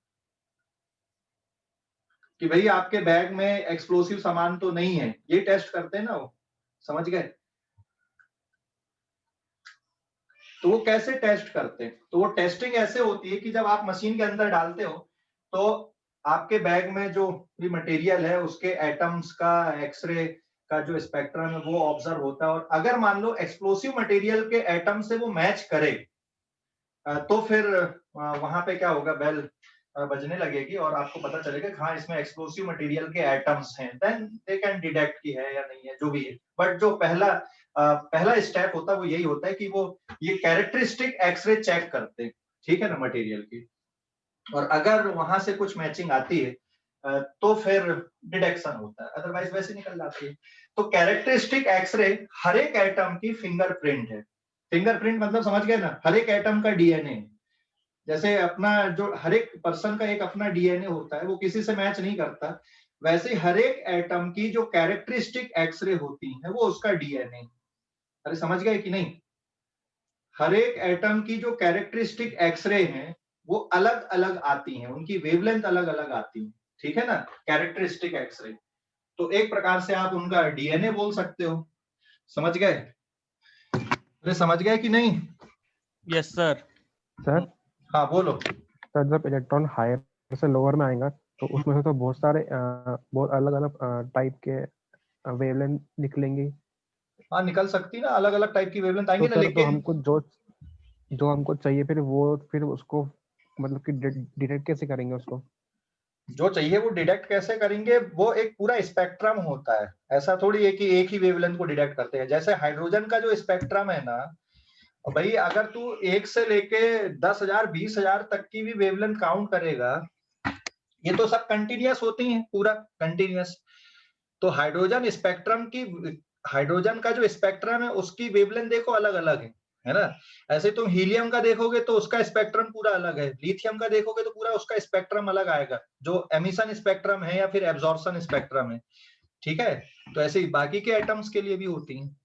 कि भाई आपके बैग में एक्सप्लोसिव सामान तो नहीं है, ये टेस्ट करते हैं ना वो। समझ गए? तो वो कैसे टेस्ट करते हैं? तो वो टेस्टिंग ऐसे होती है कि जब आप मशीन के अंदर डालते हो, तो आपके बैग में जो भी मटेरियल है उसके एटम्स का एक्सरे का जो स्पेक्ट्रम है वो ऑब्जर्व होता है। और अगर मान लो एक्सप्लोसिव मटेरियल के एटम से वो मैच करे, तो फिर वहां पे क्या होगा? बेल बजने लगेगी और आपको पता चलेगा हाँ इसमें एक्सप्लोसिव मटेरियल के एटम्स हैं। देन दे कैन डिटेक्ट की है या नहीं है, जो भी है। बट जो पहला स्टेप होता है वो यही होता है कि वो ये कैरेक्टरिस्टिक एक्सरे चेक करते हैं, ठीक है ना, मटेरियल की। और अगर वहां से कुछ मैचिंग आती है तो फिर डिटेक्शन होता है, अदरवाइज वैसे निकल जाती है। तो कैरेक्टरिस्टिक एक्सरे हर एक एटम की फिंगरप्रिंट है। फिंगरप्रिंट मतलब समझ गए ना, हर एक एटम का डीएनए। जैसे अपना जो हर एक पर्सन का एक अपना डीएनए होता है, वो किसी से मैच नहीं करता, वैसे हर एक एटम की जो कैरेक्टरिस्टिक एक्सरे होती है वो उसका डीएनए। अरे समझ गए कि नहीं? हर एक एटम की जो कैरेक्टरिस्टिक एक्सरे हैं वो अलग अलग आती हैं, उनकी वेवलेंथ अलग अलग आती है, ठीक है ना, कैरेक्टरिस्टिक एक्सरे। तो एक प्रकार से आप उनका डीएनए बोल सकते हो। समझ गए? अरे समझ गए कि नहीं? Yes sir. सर हाँ बोलो। सर जब इलेक्ट्रॉन हायर से लोअर में आएगा तो उसमें से तो बहुत सारे बहुत अलग अलग टाइप के वेवलेंथ निकलेंगी। हाँ निकल सकती ना, अलग अलग टाइप की वेवलेंथ तो आएंगी ना, सर तो लेकिन हमको जो जो हमको चाहिए फिर उसको मतलब कि डिटेक्ट कैसे करेंगे उसको? जो चाहिए वो डिटेक्ट कैसे करेंगे, वो एक पूरा स्पेक्ट्रम होता है, ऐसा थोड़ी है कि एक ही वेवलेंथ को डिटेक्ट करते हैं। जैसे हाइड्रोजन का जो स्पेक्ट्रम है ना भाई, अगर तू 1 से लेके 10,000 20,000 तक की भी वेवलेंथ काउंट करेगा, ये तो सब कंटिन्यूअस होती हैं, पूरा कंटिन्यूअस। तो हाइड्रोजन का जो स्पेक्ट्रम है उसकी वेवलेंथ देखो अलग अलग है ना। ऐसे तुम हीलियम का देखोगे तो उसका स्पेक्ट्रम पूरा अलग है, लिथियम का देखोगे तो पूरा उसका स्पेक्ट्रम अलग आएगा, जो एमिशन स्पेक्ट्रम है या फिर एब्जॉर्प्शन स्पेक्ट्रम है, ठीक है। तो ऐसे ही बाकी के एटम्स के लिए भी होती हैं।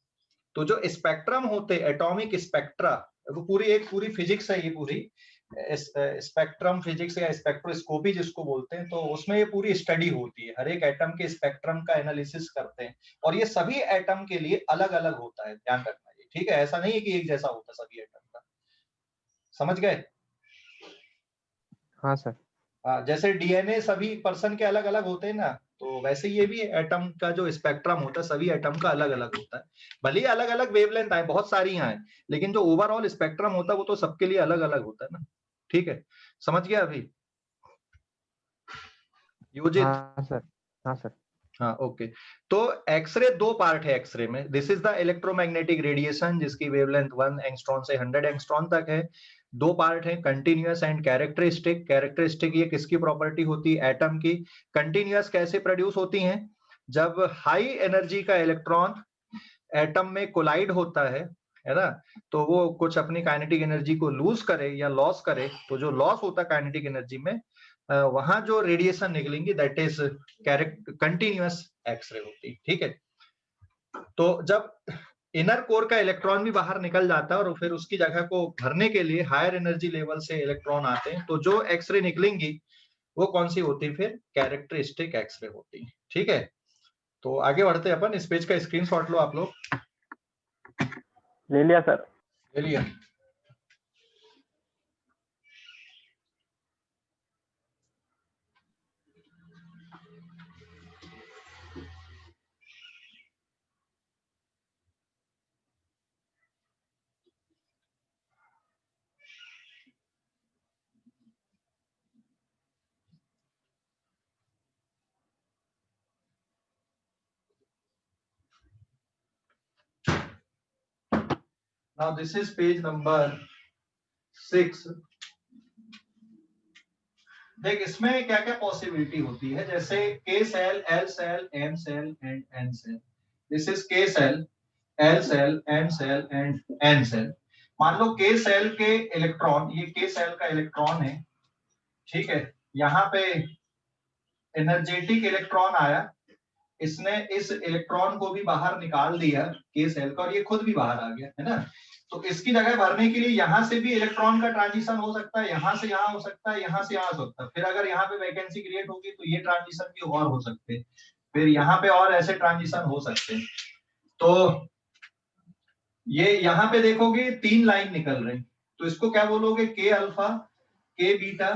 तो जो स्पेक्ट्रम होते, एटॉमिक स्पेक्ट्रा, वो पूरी फिजिक्स है, ये पूरी स्पेक्ट्रम फिजिक्स या स्पेक्ट्रोस्कोपी जिसको बोलते हैं, तो उसमें ये पूरी स्टडी होती है, हर एक एटम के स्पेक्ट्रम का एनालिसिस करते हैं, और ये सभी एटम के लिए अलग अलग होता है, ध्यान रखना ये, ठीक है। ऐसा नहीं है कि एक जैसा होता सभी एटम का, समझ गए? हाँ सर। जैसे डीएनए सभी पर्सन के अलग अलग होते हैं ना, तो वैसे ये भी एटम का जो स्पेक्ट्रम होता है सभी एटम का अलग अलग होता है। भले ही अलग अलग वेवलेंथ आए, बहुत सारी यहाँ है, लेकिन जो ओवरऑल स्पेक्ट्रम होता है वो तो सबके लिए अलग अलग होता है ना, ठीक है। समझ गया अभी योजित? हाँ सर। हाँ सर। हाँ ओके। तो एक्सरे दो पार्ट है एक्सरे में। This is the electromagnetic radiation जिसकी वेवलेंथ 1 एंगस्ट्रॉन से 100 एंगस्ट्रॉन तक है। दो पार्ट है, कंटिन्यूअस एंड कैरेक्टरिस्टिक। कैरेक्टरिस्टिक ये किसकी प्रॉपर्टी होती है? एटम की। कंटिन्यूअस कैसे प्रोड्यूस होती हैं? जब हाई एनर्जी का इलेक्ट्रॉन एटम में कोलाइड होता है ना, तो वो कुछ अपनी काइनेटिक एनर्जी को लूज करे या लॉस करे, तो जो लॉस होता है काइनेटिक एनर्जी में, वहां जो रेडिएशन निकलेंगी दैट इज कंटिन्यूअस एक्सरे होती है, ठीक है। तो जब इनर कोर का इलेक्ट्रॉन भी बाहर निकल जाता है और फिर उसकी जगह को भरने के लिए हायर एनर्जी लेवल से इलेक्ट्रॉन आते हैं, तो जो एक्सरे निकलेंगी वो कौन सी होती है? फिर कैरेक्टरिस्टिक एक्सरे होती है, ठीक है। तो आगे बढ़ते हैं अपन। इस पेज का स्क्रीनशॉट लो आप लोग। ले लिया सर। ले लिया? Now this is page number 6। देख इसमें क्या क्या पॉसिबिलिटी होती है, जैसे K shell, L shell, M shell and N shell. This is K shell, L shell, M shell and N shell. मान लो के सेल के इलेक्ट्रॉन, ये के सेल का इलेक्ट्रॉन है, ठीक है। यहाँ पे एनर्जेटिक इलेक्ट्रॉन आया, इसने इस इलेक्ट्रॉन को भी बाहर निकाल दिया के सेल का, और ये खुद भी बाहर आ गया, है ना। तो इसकी जगह भरने के लिए यहाँ से भी इलेक्ट्रॉन का ट्रांजिशन हो सकता है, यहाँ से यहाँ हो सकता है, यहाँ से यहाँ हो सकता है। फिर अगर यहाँ पे वैकेंसी क्रिएट होगी तो ये ट्रांजिशन भी और हो सकते हैं, फिर यहाँ पे और ऐसे ट्रांजिशन हो सकते हैं। तो ये यहाँ पे देखोगे 3 लाइन निकल रही, तो इसको क्या बोलोगे? के अल्फा, के बीटा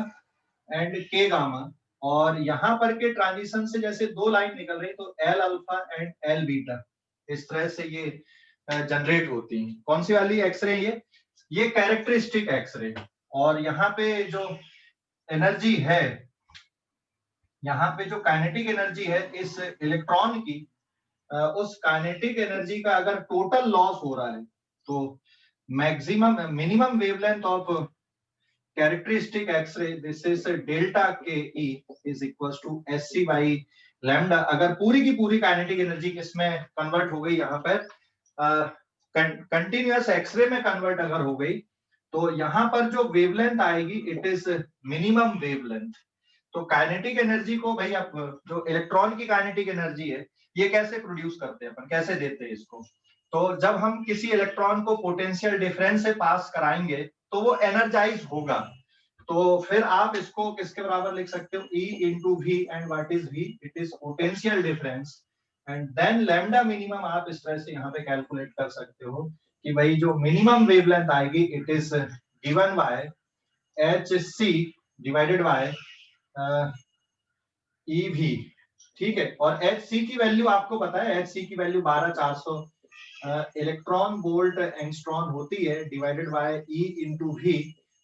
एंड के गामा। और यहाँ पर के ट्रांजिशन से जैसे 2 लाइन निकल रही, तो L alpha and L beta, इस तरह से ये जनरेट होती है। कौन सी वाली एक्सरे? ये कैरेक्टरिस्टिक एक्सरे। और यहाँ पे जो एनर्जी है, यहाँ पे जो काइनेटिक एनर्जी है इस इलेक्ट्रॉन की, उस काइनेटिक एनर्जी का अगर टोटल लॉस हो रहा है, तो minimum wavelength of characteristic X ray, this is delta के E is equals to SC by lambda. अगर पूरी की पूरी काइनेटिक एनर्जी किसमें कन्वर्ट हो गई? यहाँ पर कंटिन्यूअस एक्सरे में कन्वर्ट अगर हो गई, तो यहाँ पर जो वेवलेंथ आएगी इट इज मिनिमम वेवलेंथ। तो काइनेटिक एनर्जी को भाई, आप जो इलेक्ट्रॉन की काइनेटिक एनर्जी है, ये कैसे प्रोड्यूस करते हैं अपन, कैसे देते हैं इसको? तो जब हम किसी इलेक्ट्रॉन को पोटेंशियल डिफरेंस से पास कराएंगे तो वो एनर्जाइज होगा। तो फिर आप इसको किसके बराबर लिख सकते हो? E into V, and what is V? It is potential difference, and then lambda minimum आप इस तरह से यहाँ पे कैलकुलेट कर सकते हो कि भाई जो मिनिमम वेवलेंथ आएगी it is given by HC divided by EV, ठीक है। और HC की वैल्यू आपको पता है, HC की वैल्यू 12400 इलेक्ट्रॉन वोल्ट एंगस्ट्रॉन होती है divided by E into V।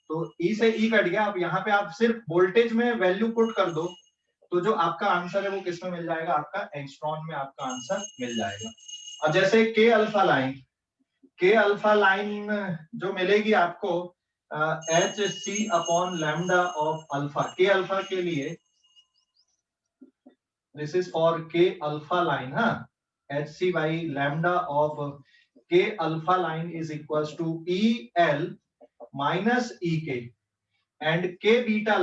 तो E से E कट गया, अब यहाँ पे आप सिर्फ वोल्टेज में वैल्यू पुट कर दो तो जो आपका आंसर है वो किस में मिल जाएगा, आपका एंगस्ट्रॉन में आपका आंसर मिल जाएगा। अब जैसे के अल्फा लाइन जो मिलेगी आपको H C upon lambda of alpha, K alpha के लिए this is for K alpha line, हाँ, H C by lambda of K alpha line is equals to E L minus E K, and K beta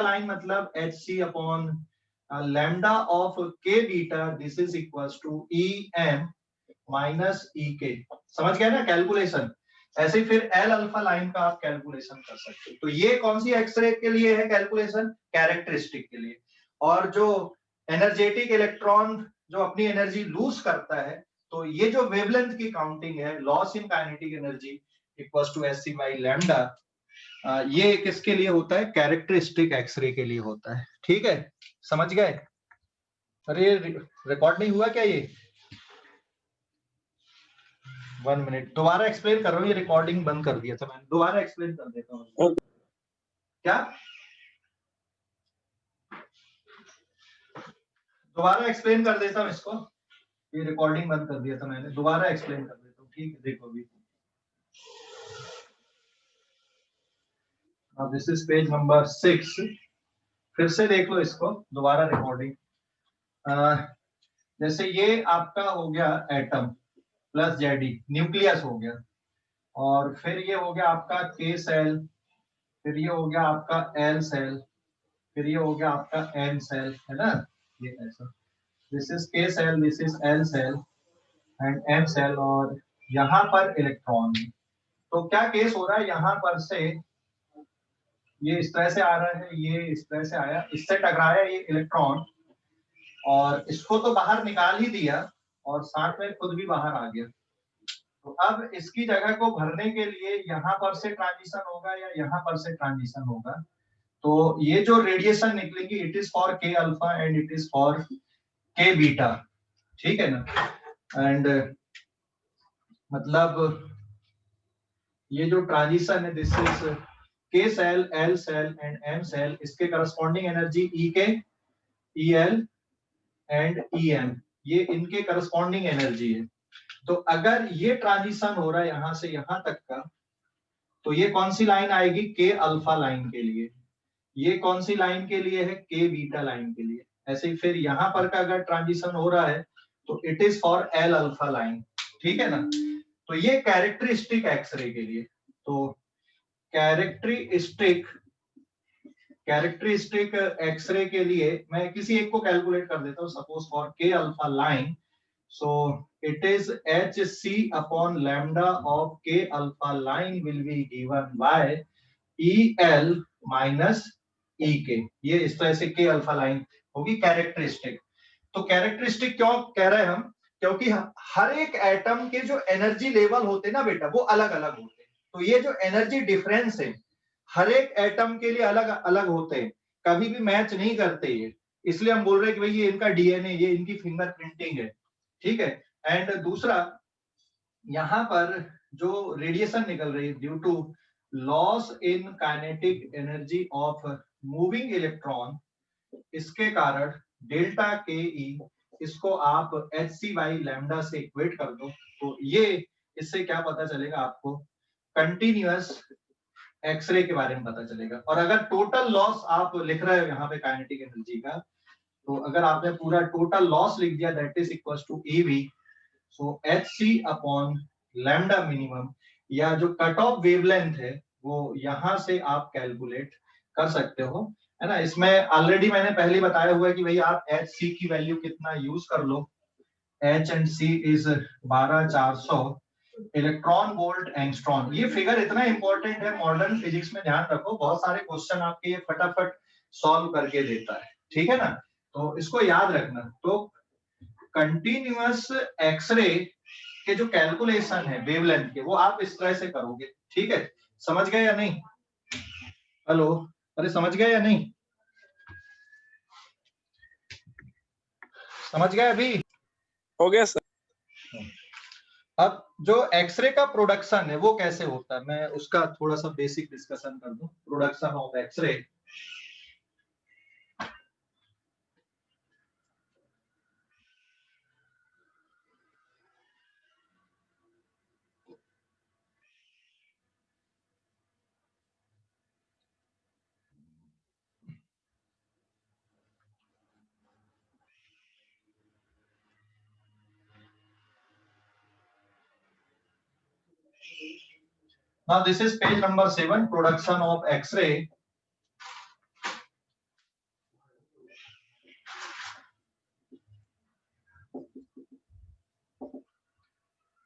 line मतलब H C upon lambda of K beta, this is equals to E M minus E K. समझ गए ना calculation? ऐसे फिर L alpha line का आप calculation कर सकते हो। तो ये कौन सी एक्सरे के लिए है कैलकुलेशन? कैरेक्टरिस्टिक के लिए। और जो एनर्जेटिक इलेक्ट्रॉन जो अपनी एनर्जी लूज करता है, तो ये जो वेवलेंथ की काउंटिंग है, loss in kinetic energy equals to H C by lambda, ये किसके लिए होता है? कैरेक्टरिस्टिक एक्सरे के लिए होता है। ठीक है, समझ गए? अरे रिकॉर्ड नहीं हुआ क्या ये? 1 मिनट, दोबारा एक्सप्लेन कर रहा हूँ, ये रिकॉर्डिंग बंद कर दिया था मैंने, दोबारा एक्सप्लेन कर देता हूँ। क्या दोबारा एक्सप्लेन कर देता हूँ इसको, ये रिकॉर्डिंग बंद कर दिया था मैंने, दोबारा एक्सप्लेन कर देता हूँ। ठीक है, देखो अभी दिस इज पेज नंबर 6, फिर से देख लो इसको दोबारा रिकॉर्डिंग। जैसे ये आपका हो गया एटम प्लस जेडी, न्यूक्लियस हो गया, और फिर ये हो गया आपका के सेल, फिर ये हो गया आपका एल सेल, फिर ये हो गया आपका एन सेल, है ना? ये ऐसा, this is K shell, this is L shell and N shell, और यहाँ पर इलेक्ट्रॉन। तो क्या केस हो रहा है, यहाँ पर से ये इस तरह से आ रहा है, ये इस तरह से आया, इससे टकराया ये इलेक्ट्रॉन, और इसको तो बाहर निकाल ही दिया और साथ में खुद भी बाहर आ गया। तो अब इसकी जगह को भरने के लिए यहाँ पर से ट्रांजिशन होगा या यहाँ पर से ट्रांजिशन होगा। तो ये जो रेडिएशन निकलेगी, it is for K alpha and it is for K beta, ठीक है ना? एंड मतलब ये जो ट्रांजिशन है, this is K shell, L shell and M shell, इसके corresponding energy E K, E L and E M, ये इनके करस्पॉन्डिंग एनर्जी है। तो अगर ये ट्रांजिशन हो रहा है यहाँ से यहाँ तक का, तो ये कौन सी लाइन आएगी? के अल्फा लाइन के लिए। ये कौन सी लाइन के लिए है? के बीटा लाइन के लिए। ऐसे ही फिर यहाँ पर का अगर ट्रांजिशन हो रहा है तो it is for L alpha line, ठीक है ना? तो ये कैरेक्टरिस्टिक एक्सरे के लिए। तो कैरेक्टरिस्टिक एक्सरे के लिए मैं किसी एक को कैलकुलेट कर देता हूँ। Suppose for K alpha line, so it is hc upon lambda of k alpha line will be given by el minus ek। ये इस तरह से k alpha line होगी कैरेक्टरिस्टिक। तो कैरेक्टरिस्टिक क्यों कह रहे हैं हम? क्योंकि हर एक एटम के जो एनर्जी लेवल होते हैं ना बेटा, वो अलग अलग होते हैं। तो ये जो एनर्जी डिफरेंस है हर एक एटम के लिए अलग अलग होते हैं, कभी भी मैच नहीं करते ये। इसलिए हम बोल रहे हैं कि भाई ये इनका डीएनए, ये इनकी फिंगरप्रिंटिंग है, ठीक है? एंड दूसरा, यहाँ पर जो रेडिएशन निकल रही है due to loss in kinetic energy of moving electron, इसके कारण डेल्टा के ई, इसको आप एच सी बाई लैम्डा से इक्वेट कर दो। तो ये इससे क्या पता चलेगा आपको? कंटिन्यूअस एक्सरे के बारे में पता चलेगा। और अगर टोटल लॉस आप लिख रहे हो यहाँ पे काइनेटिक एनर्जी का, तो अगर आपने पूरा टोटल लॉस लिख दिया, that is equals to EV, so hc upon lambda minimum, या जो कट ऑफ वेवलेंथ है वो यहाँ से आप कैलकुलेट कर सकते हो, है ना? इसमें ऑलरेडी मैंने पहले बताया हुआ है कि भाई आप hc की वैल्यू कितना यूज कर लो। h and c is 12400 electron volt angstrom. ये फिगर इतना इंपॉर्टेंट है मॉडर्न फिजिक्स में, ध्यान रखो, बहुत सारे क्वेश्चन आपके ये फटाफट सॉल्व करके देता है, ठीक है ना? तो इसको याद रखना। तो कंटिन्यूअस एक्सरे के जो कैलकुलेशन है वेवलेंथ के, वो आप इस तरह से करोगे, ठीक है? समझ गए या नहीं? हेलो, अरे समझ गए या नहीं? समझ गए अभी? हो गया सर। अब जो एक्सरे का प्रोडक्शन है वो कैसे होता है, मैं उसका थोड़ा सा बेसिक डिस्कशन कर दूं। Production of X-ray, now this is page number 7, production of X-ray.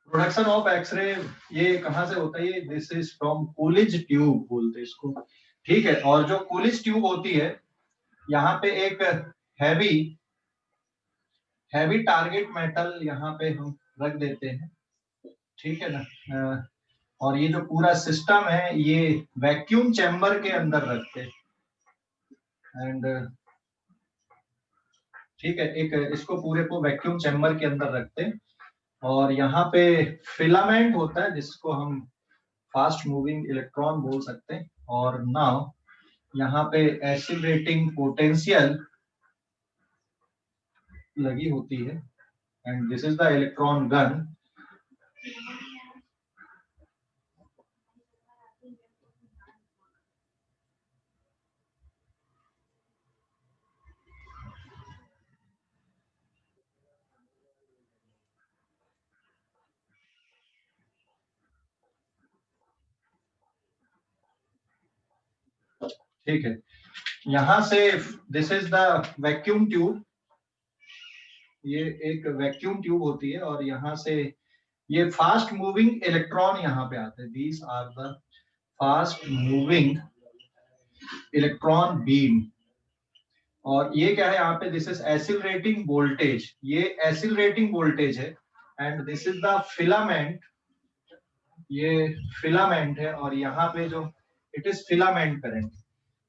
Production of X-ray ये कहां से होता है, ये this is from Coolidge tube बोलते हैं इसको, ठीक है। और जो कूलिज ट्यूब होती है, यहाँ पे एक हैवी टारगेट मेटल यहाँ पे हम रख देते हैं, ठीक है ना। और ये जो पूरा सिस्टम है ये वैक्यूम चैम्बर के अंदर रखते हैं एंड ठीक है, एक इसको पूरे को वैक्यूम चैम्बर के अंदर रखते हैं। और यहाँ पे फिलामेंट होता है जिसको हम फास्ट मूविंग इलेक्ट्रॉन बोल सकते हैं। और नाउ यहाँ पे एक्सीलरेटिंग पोटेंशियल लगी होती है and this is the electron gun. ठीक है, यहां से this is the vacuum tube, ये एक वैक्यूम ट्यूब होती है और यहाँ से ये फास्ट मूविंग इलेक्ट्रॉन यहाँ पे आते हैं। These are the fast moving electron beam. और ये क्या है यहाँ पे, दिस इज एक्सीलरेटिंग वोल्टेज, ये एक्सीलरेटिंग वोल्टेज है and this is the filament, ये फिलामेंट है। और यहाँ पे जो इट इज फिलामेंट करंट।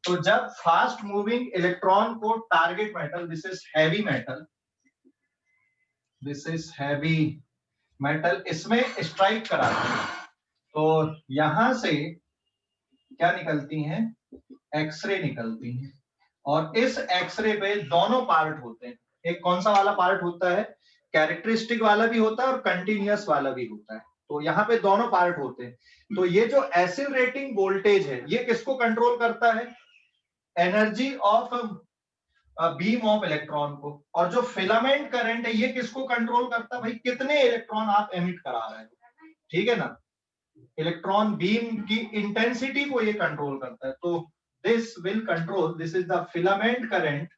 तो जब फास्ट मूविंग इलेक्ट्रॉन को target metal, this is heavy metal, this is heavy metal, इसमें स्ट्राइक कराते हैं तो यहां से क्या निकलती हैं, एक्सरे निकलती हैं। और इस एक्सरे पे दोनों पार्ट होते हैं। एक कौन सा वाला पार्ट होता है, कैरेक्टरिस्टिक वाला भी होता है और कंटिन्यूअस वाला भी होता है। तो यहाँ पे दोनों पार्ट होते हैं। तो ये जो एक्सीलरेटिंग वोल्टेज है ये किसको कंट्रोल करता है, energy of beam of electron को। और जो फिलामेंट करंट है ये किसको कंट्रोल करता है, भाई कितने इलेक्ट्रॉन आप एमिट करा रहे हो, ठीक है ना। इलेक्ट्रॉन बीम की इंटेंसिटी को ये कंट्रोल करता है। तो this will control, this is the filament current,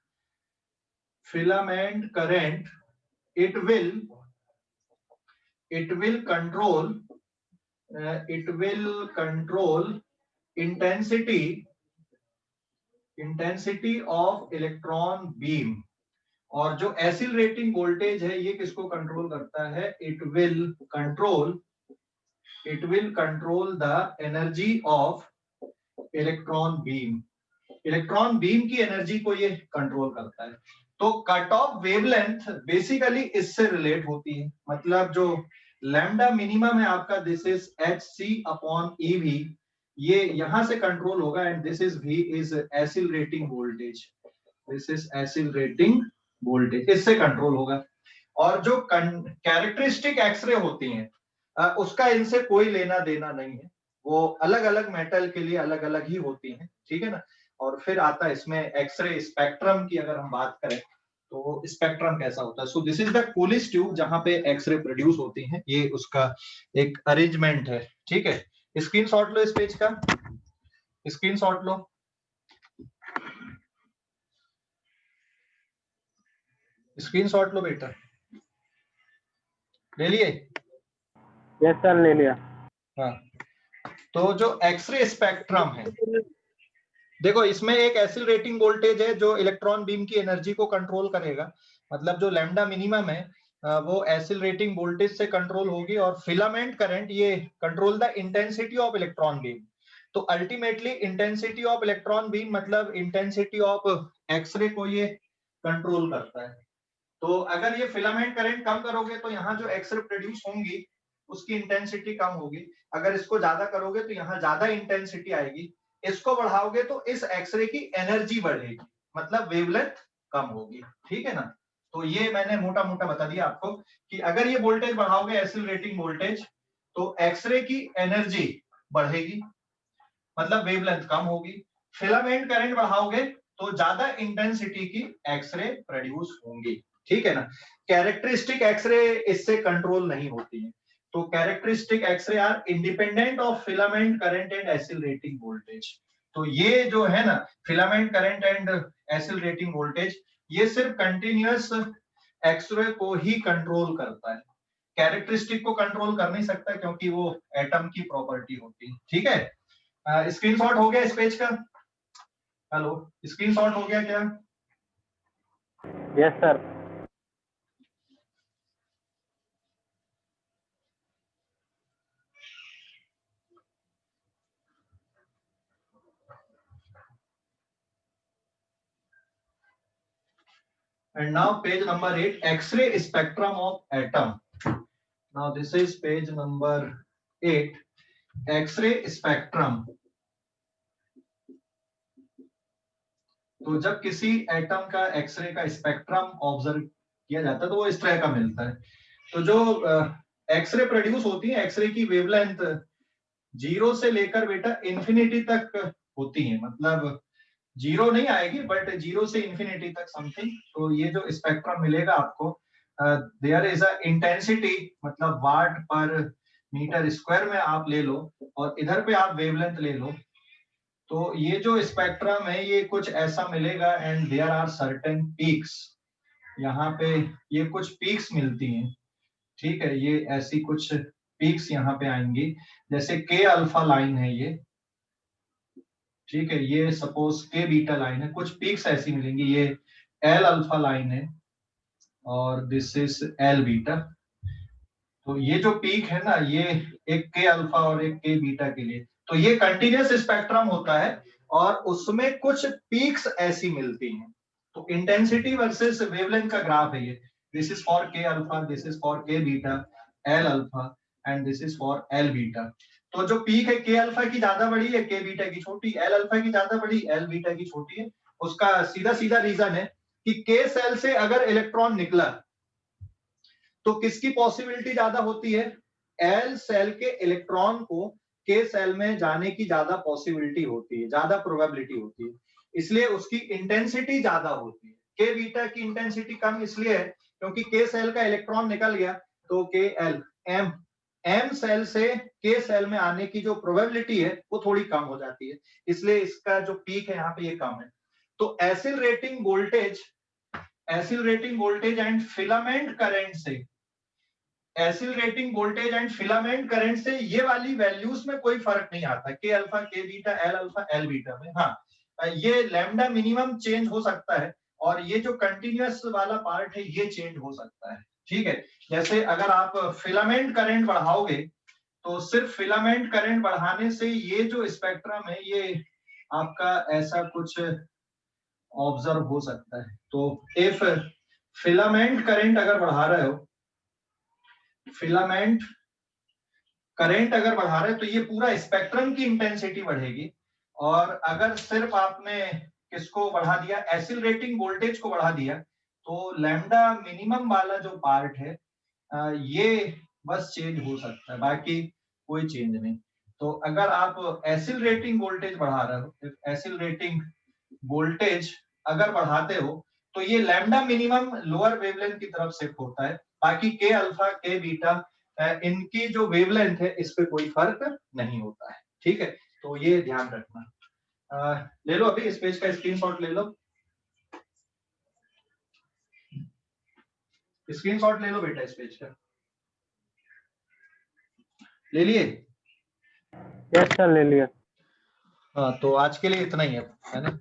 filament current, it will control intensity of electron beam। और जो एक्सीलरेटिंग वोल्टेज है ये किसको कंट्रोल करता है, it will control the energy of electron beam। Electron beam की एनर्जी को ये कंट्रोल करता है। तो कट ऑफ वेवलेंथ बेसिकली इससे रिलेट होती है। मतलब जो लैम्डा मिनिमम है आपका, दिस इज hc/ev, ये यहां से कंट्रोल होगा and this is v is accelerating voltage, this is accelerating voltage, इससे कंट्रोल होगा। और जो कैरेक्टरिस्टिक एक्सरे होती हैं उसका इनसे कोई लेना देना नहीं है, वो अलग अलग मेटल के लिए अलग अलग ही होती हैं, ठीक है ना। और फिर आता है इसमें एक्सरे स्पेक्ट्रम की अगर हम बात करें तो स्पेक्ट्रम कैसा होता है। So this is the Coolidge tube जहां पे एक्सरे प्रोड्यूस होती हैं, ये उसका एक अरेंजमेंट है, ठीक है। स्क्रीनशॉट लो इस पेज का, स्क्रीनशॉट लो, स्क्रीनशॉट लो बेटा, ले लिए? यस सर, ले लिया। हाँ, तो जो एक्सरे स्पेक्ट्रम है, देखो इसमें एक एक्सीलरेटिंग वोल्टेज है जो इलेक्ट्रॉन बीम की एनर्जी को कंट्रोल करेगा। मतलब जो लैम्डा मिनिमम है वो एक्सीलरेटिंग वोल्टेज से कंट्रोल होगी। और फिलामेंट करंट ये control the intensity of electron beam. तो ultimately intensity of electron beam मतलब इंटेंसिटी ऑफ एक्सरे को ये कंट्रोल करता है। तो अगर ये फिलामेंट करंट कम करोगे तो यहाँ जो एक्सरे प्रोड्यूस होंगी उसकी इंटेंसिटी कम होगी। अगर इसको ज्यादा करोगे तो यहाँ ज्यादा इंटेंसिटी आएगी, इसको बढ़ाओगे तो इस एक्सरे की एनर्जी बढ़ेगी, मतलब वेवलेंथ कम होगी। ठीक है ना। तो ये मैंने मोटा मोटा बता दिया आपको कि अगर ये वोल्टेज बढ़ाओगे एक्सीलरेटिंग वोल्टेज तो एक्सरे की एनर्जी बढ़ेगी, मतलब वेवलेंथ कम होगी। फिलामेंट करंट बढ़ाओगे तो ज्यादा इंटेंसिटी की एक्सरे प्रोड्यूस होंगी। ठीक है ना। कैरेक्टरिस्टिक एक्सरे इससे कंट्रोल नहीं होती है। तो characteristic X-ray are independent of filament current and accelerating voltage. तो ये जो है ना filament current and accelerating voltage, ये सिर्फ कंटिन्यूअस एक्सरे को ही कंट्रोल करता है, कैरेक्टरिस्टिक को कंट्रोल कर नहीं सकता क्योंकि वो एटम की प्रॉपर्टी होती है। ठीक है। स्क्रीनशॉट हो गया इस पेज का? हेलो, स्क्रीनशॉट हो गया क्या? Yes sir. And now page number 8, X-ray spectrum of atom. Now this is page number 8, X-ray spectrum. तो जब किसी एटम का एक्सरे का स्पेक्ट्रम ऑब्जर्व किया जाता है तो वो इस तरह का मिलता है। तो जो एक्सरे प्रोड्यूस होती है, एक्सरे की वेवलेंथ 0 से लेकर बेटा इंफिनिटी तक होती है, मतलब 0 नहीं आएगी बट 0 से इंफिनिटी तक समथिंग। तो ये जो स्पेक्ट्रम मिलेगा आपको, देयर इज अ इंटेंसिटी, मतलब वाट पर मीटर स्क्वायर में आप ले लो और इधर पे आप वेवलेंथ ले लो। तो ये जो स्पेक्ट्रम है ये कुछ ऐसा मिलेगा and there are certain peaks. यहाँ पे ये कुछ पीक्स मिलती हैं। ठीक है, ये ऐसी कुछ पीक्स यहाँ पे आएंगी, जैसे के अल्फा लाइन है ये। ठीक है, ये सपोज के बीटा लाइन है, कुछ पीक्स ऐसी मिलेंगी। ये एल अल्फा लाइन है और दिस इज एल बीटा। तो ये जो पीक है ना, ये एक के अल्फा और एक के बीटा के लिए, तो ये कंटिन्यूअस स्पेक्ट्रम होता है और उसमें कुछ पीक्स ऐसी मिलती हैं। तो इंटेंसिटी वर्सेस वेवलेंथ का ग्राफ है ये। This is for K alpha, this is for K beta, L alpha and this is for L beta. तो जो पीक है के अल्फा की ज्यादा बड़ी है, के बीटा की छोटी, एल अल्फा की ज्यादा बड़ी, एल बीटा की छोटी है। उसका सीधा सीधा रीजन है कि के सेल से अगर इलेक्ट्रॉन निकला तो किसकी पॉसिबिलिटी ज्यादा होती है? एल सेल के इलेक्ट्रॉन को के सेल में जाने की ज्यादा पॉसिबिलिटी होती है, ज्यादा प्रोबेबिलिटी होती है, इसलिए उसकी इंटेंसिटी ज्यादा होती है। के बीटा की इंटेंसिटी कम इसलिए है क्योंकि के सेल का इलेक्ट्रॉन निकल गया तो के एल एम सेल से के सेल में आने की जो प्रोबेबिलिटी है वो थोड़ी कम हो जाती है, इसलिए इसका जो पीक है यहाँ पे ये कम है। तो accelerating voltage and filament current से, accelerating voltage and filament current से ये वाली वैल्यूज में कोई फर्क नहीं आता, के अल्फा, के beta, L alpha, L beta में। हाँ, ये लैम्डा मिनिमम चेंज हो सकता है और ये जो कंटिन्यूअस वाला पार्ट है ये चेंज हो सकता है। ठीक है, जैसे अगर आप फिलामेंट करंट बढ़ाओगे तो सिर्फ फिलामेंट करंट बढ़ाने से ये जो स्पेक्ट्रम है ये आपका ऐसा कुछ ऑब्जर्व हो सकता है। तो इफ फिलामेंट करंट अगर बढ़ा रहे हो, फिलामेंट करंट अगर बढ़ा रहे तो ये पूरा स्पेक्ट्रम की इंटेंसिटी बढ़ेगी। और अगर सिर्फ आपने किसको बढ़ा दिया, एक्सीलरेटिंग वोल्टेज को बढ़ा दिया, तो लैम्डा मिनिमम वाला जो पार्ट है ये बस चेंज हो सकता है, बाकी कोई चेंज नहीं। तो अगर आप एक्सीलरेटिंग वोल्टेज बढ़ा रहे हो, एक्सीलरेटिंग वोल्टेज अगर बढ़ाते हो तो ये लैम्डा मिनिमम लोअर वेवलेंथ की तरफ शिफ्ट होता है, बाकी के अल्फा, के बीटा इनकी जो वेवलेंथ है इस पे कोई फर्क नहीं होता है। ठीक है, तो ये ध्यान रखना। ले लो अभी इस पेज का स्क्रीनशॉट ले लो, स्क्रीनशॉट ले लो बेटा इस पेज का। ले लिए? यस सर, ले लिया। हाँ, तो आज के लिए इतना ही है ना।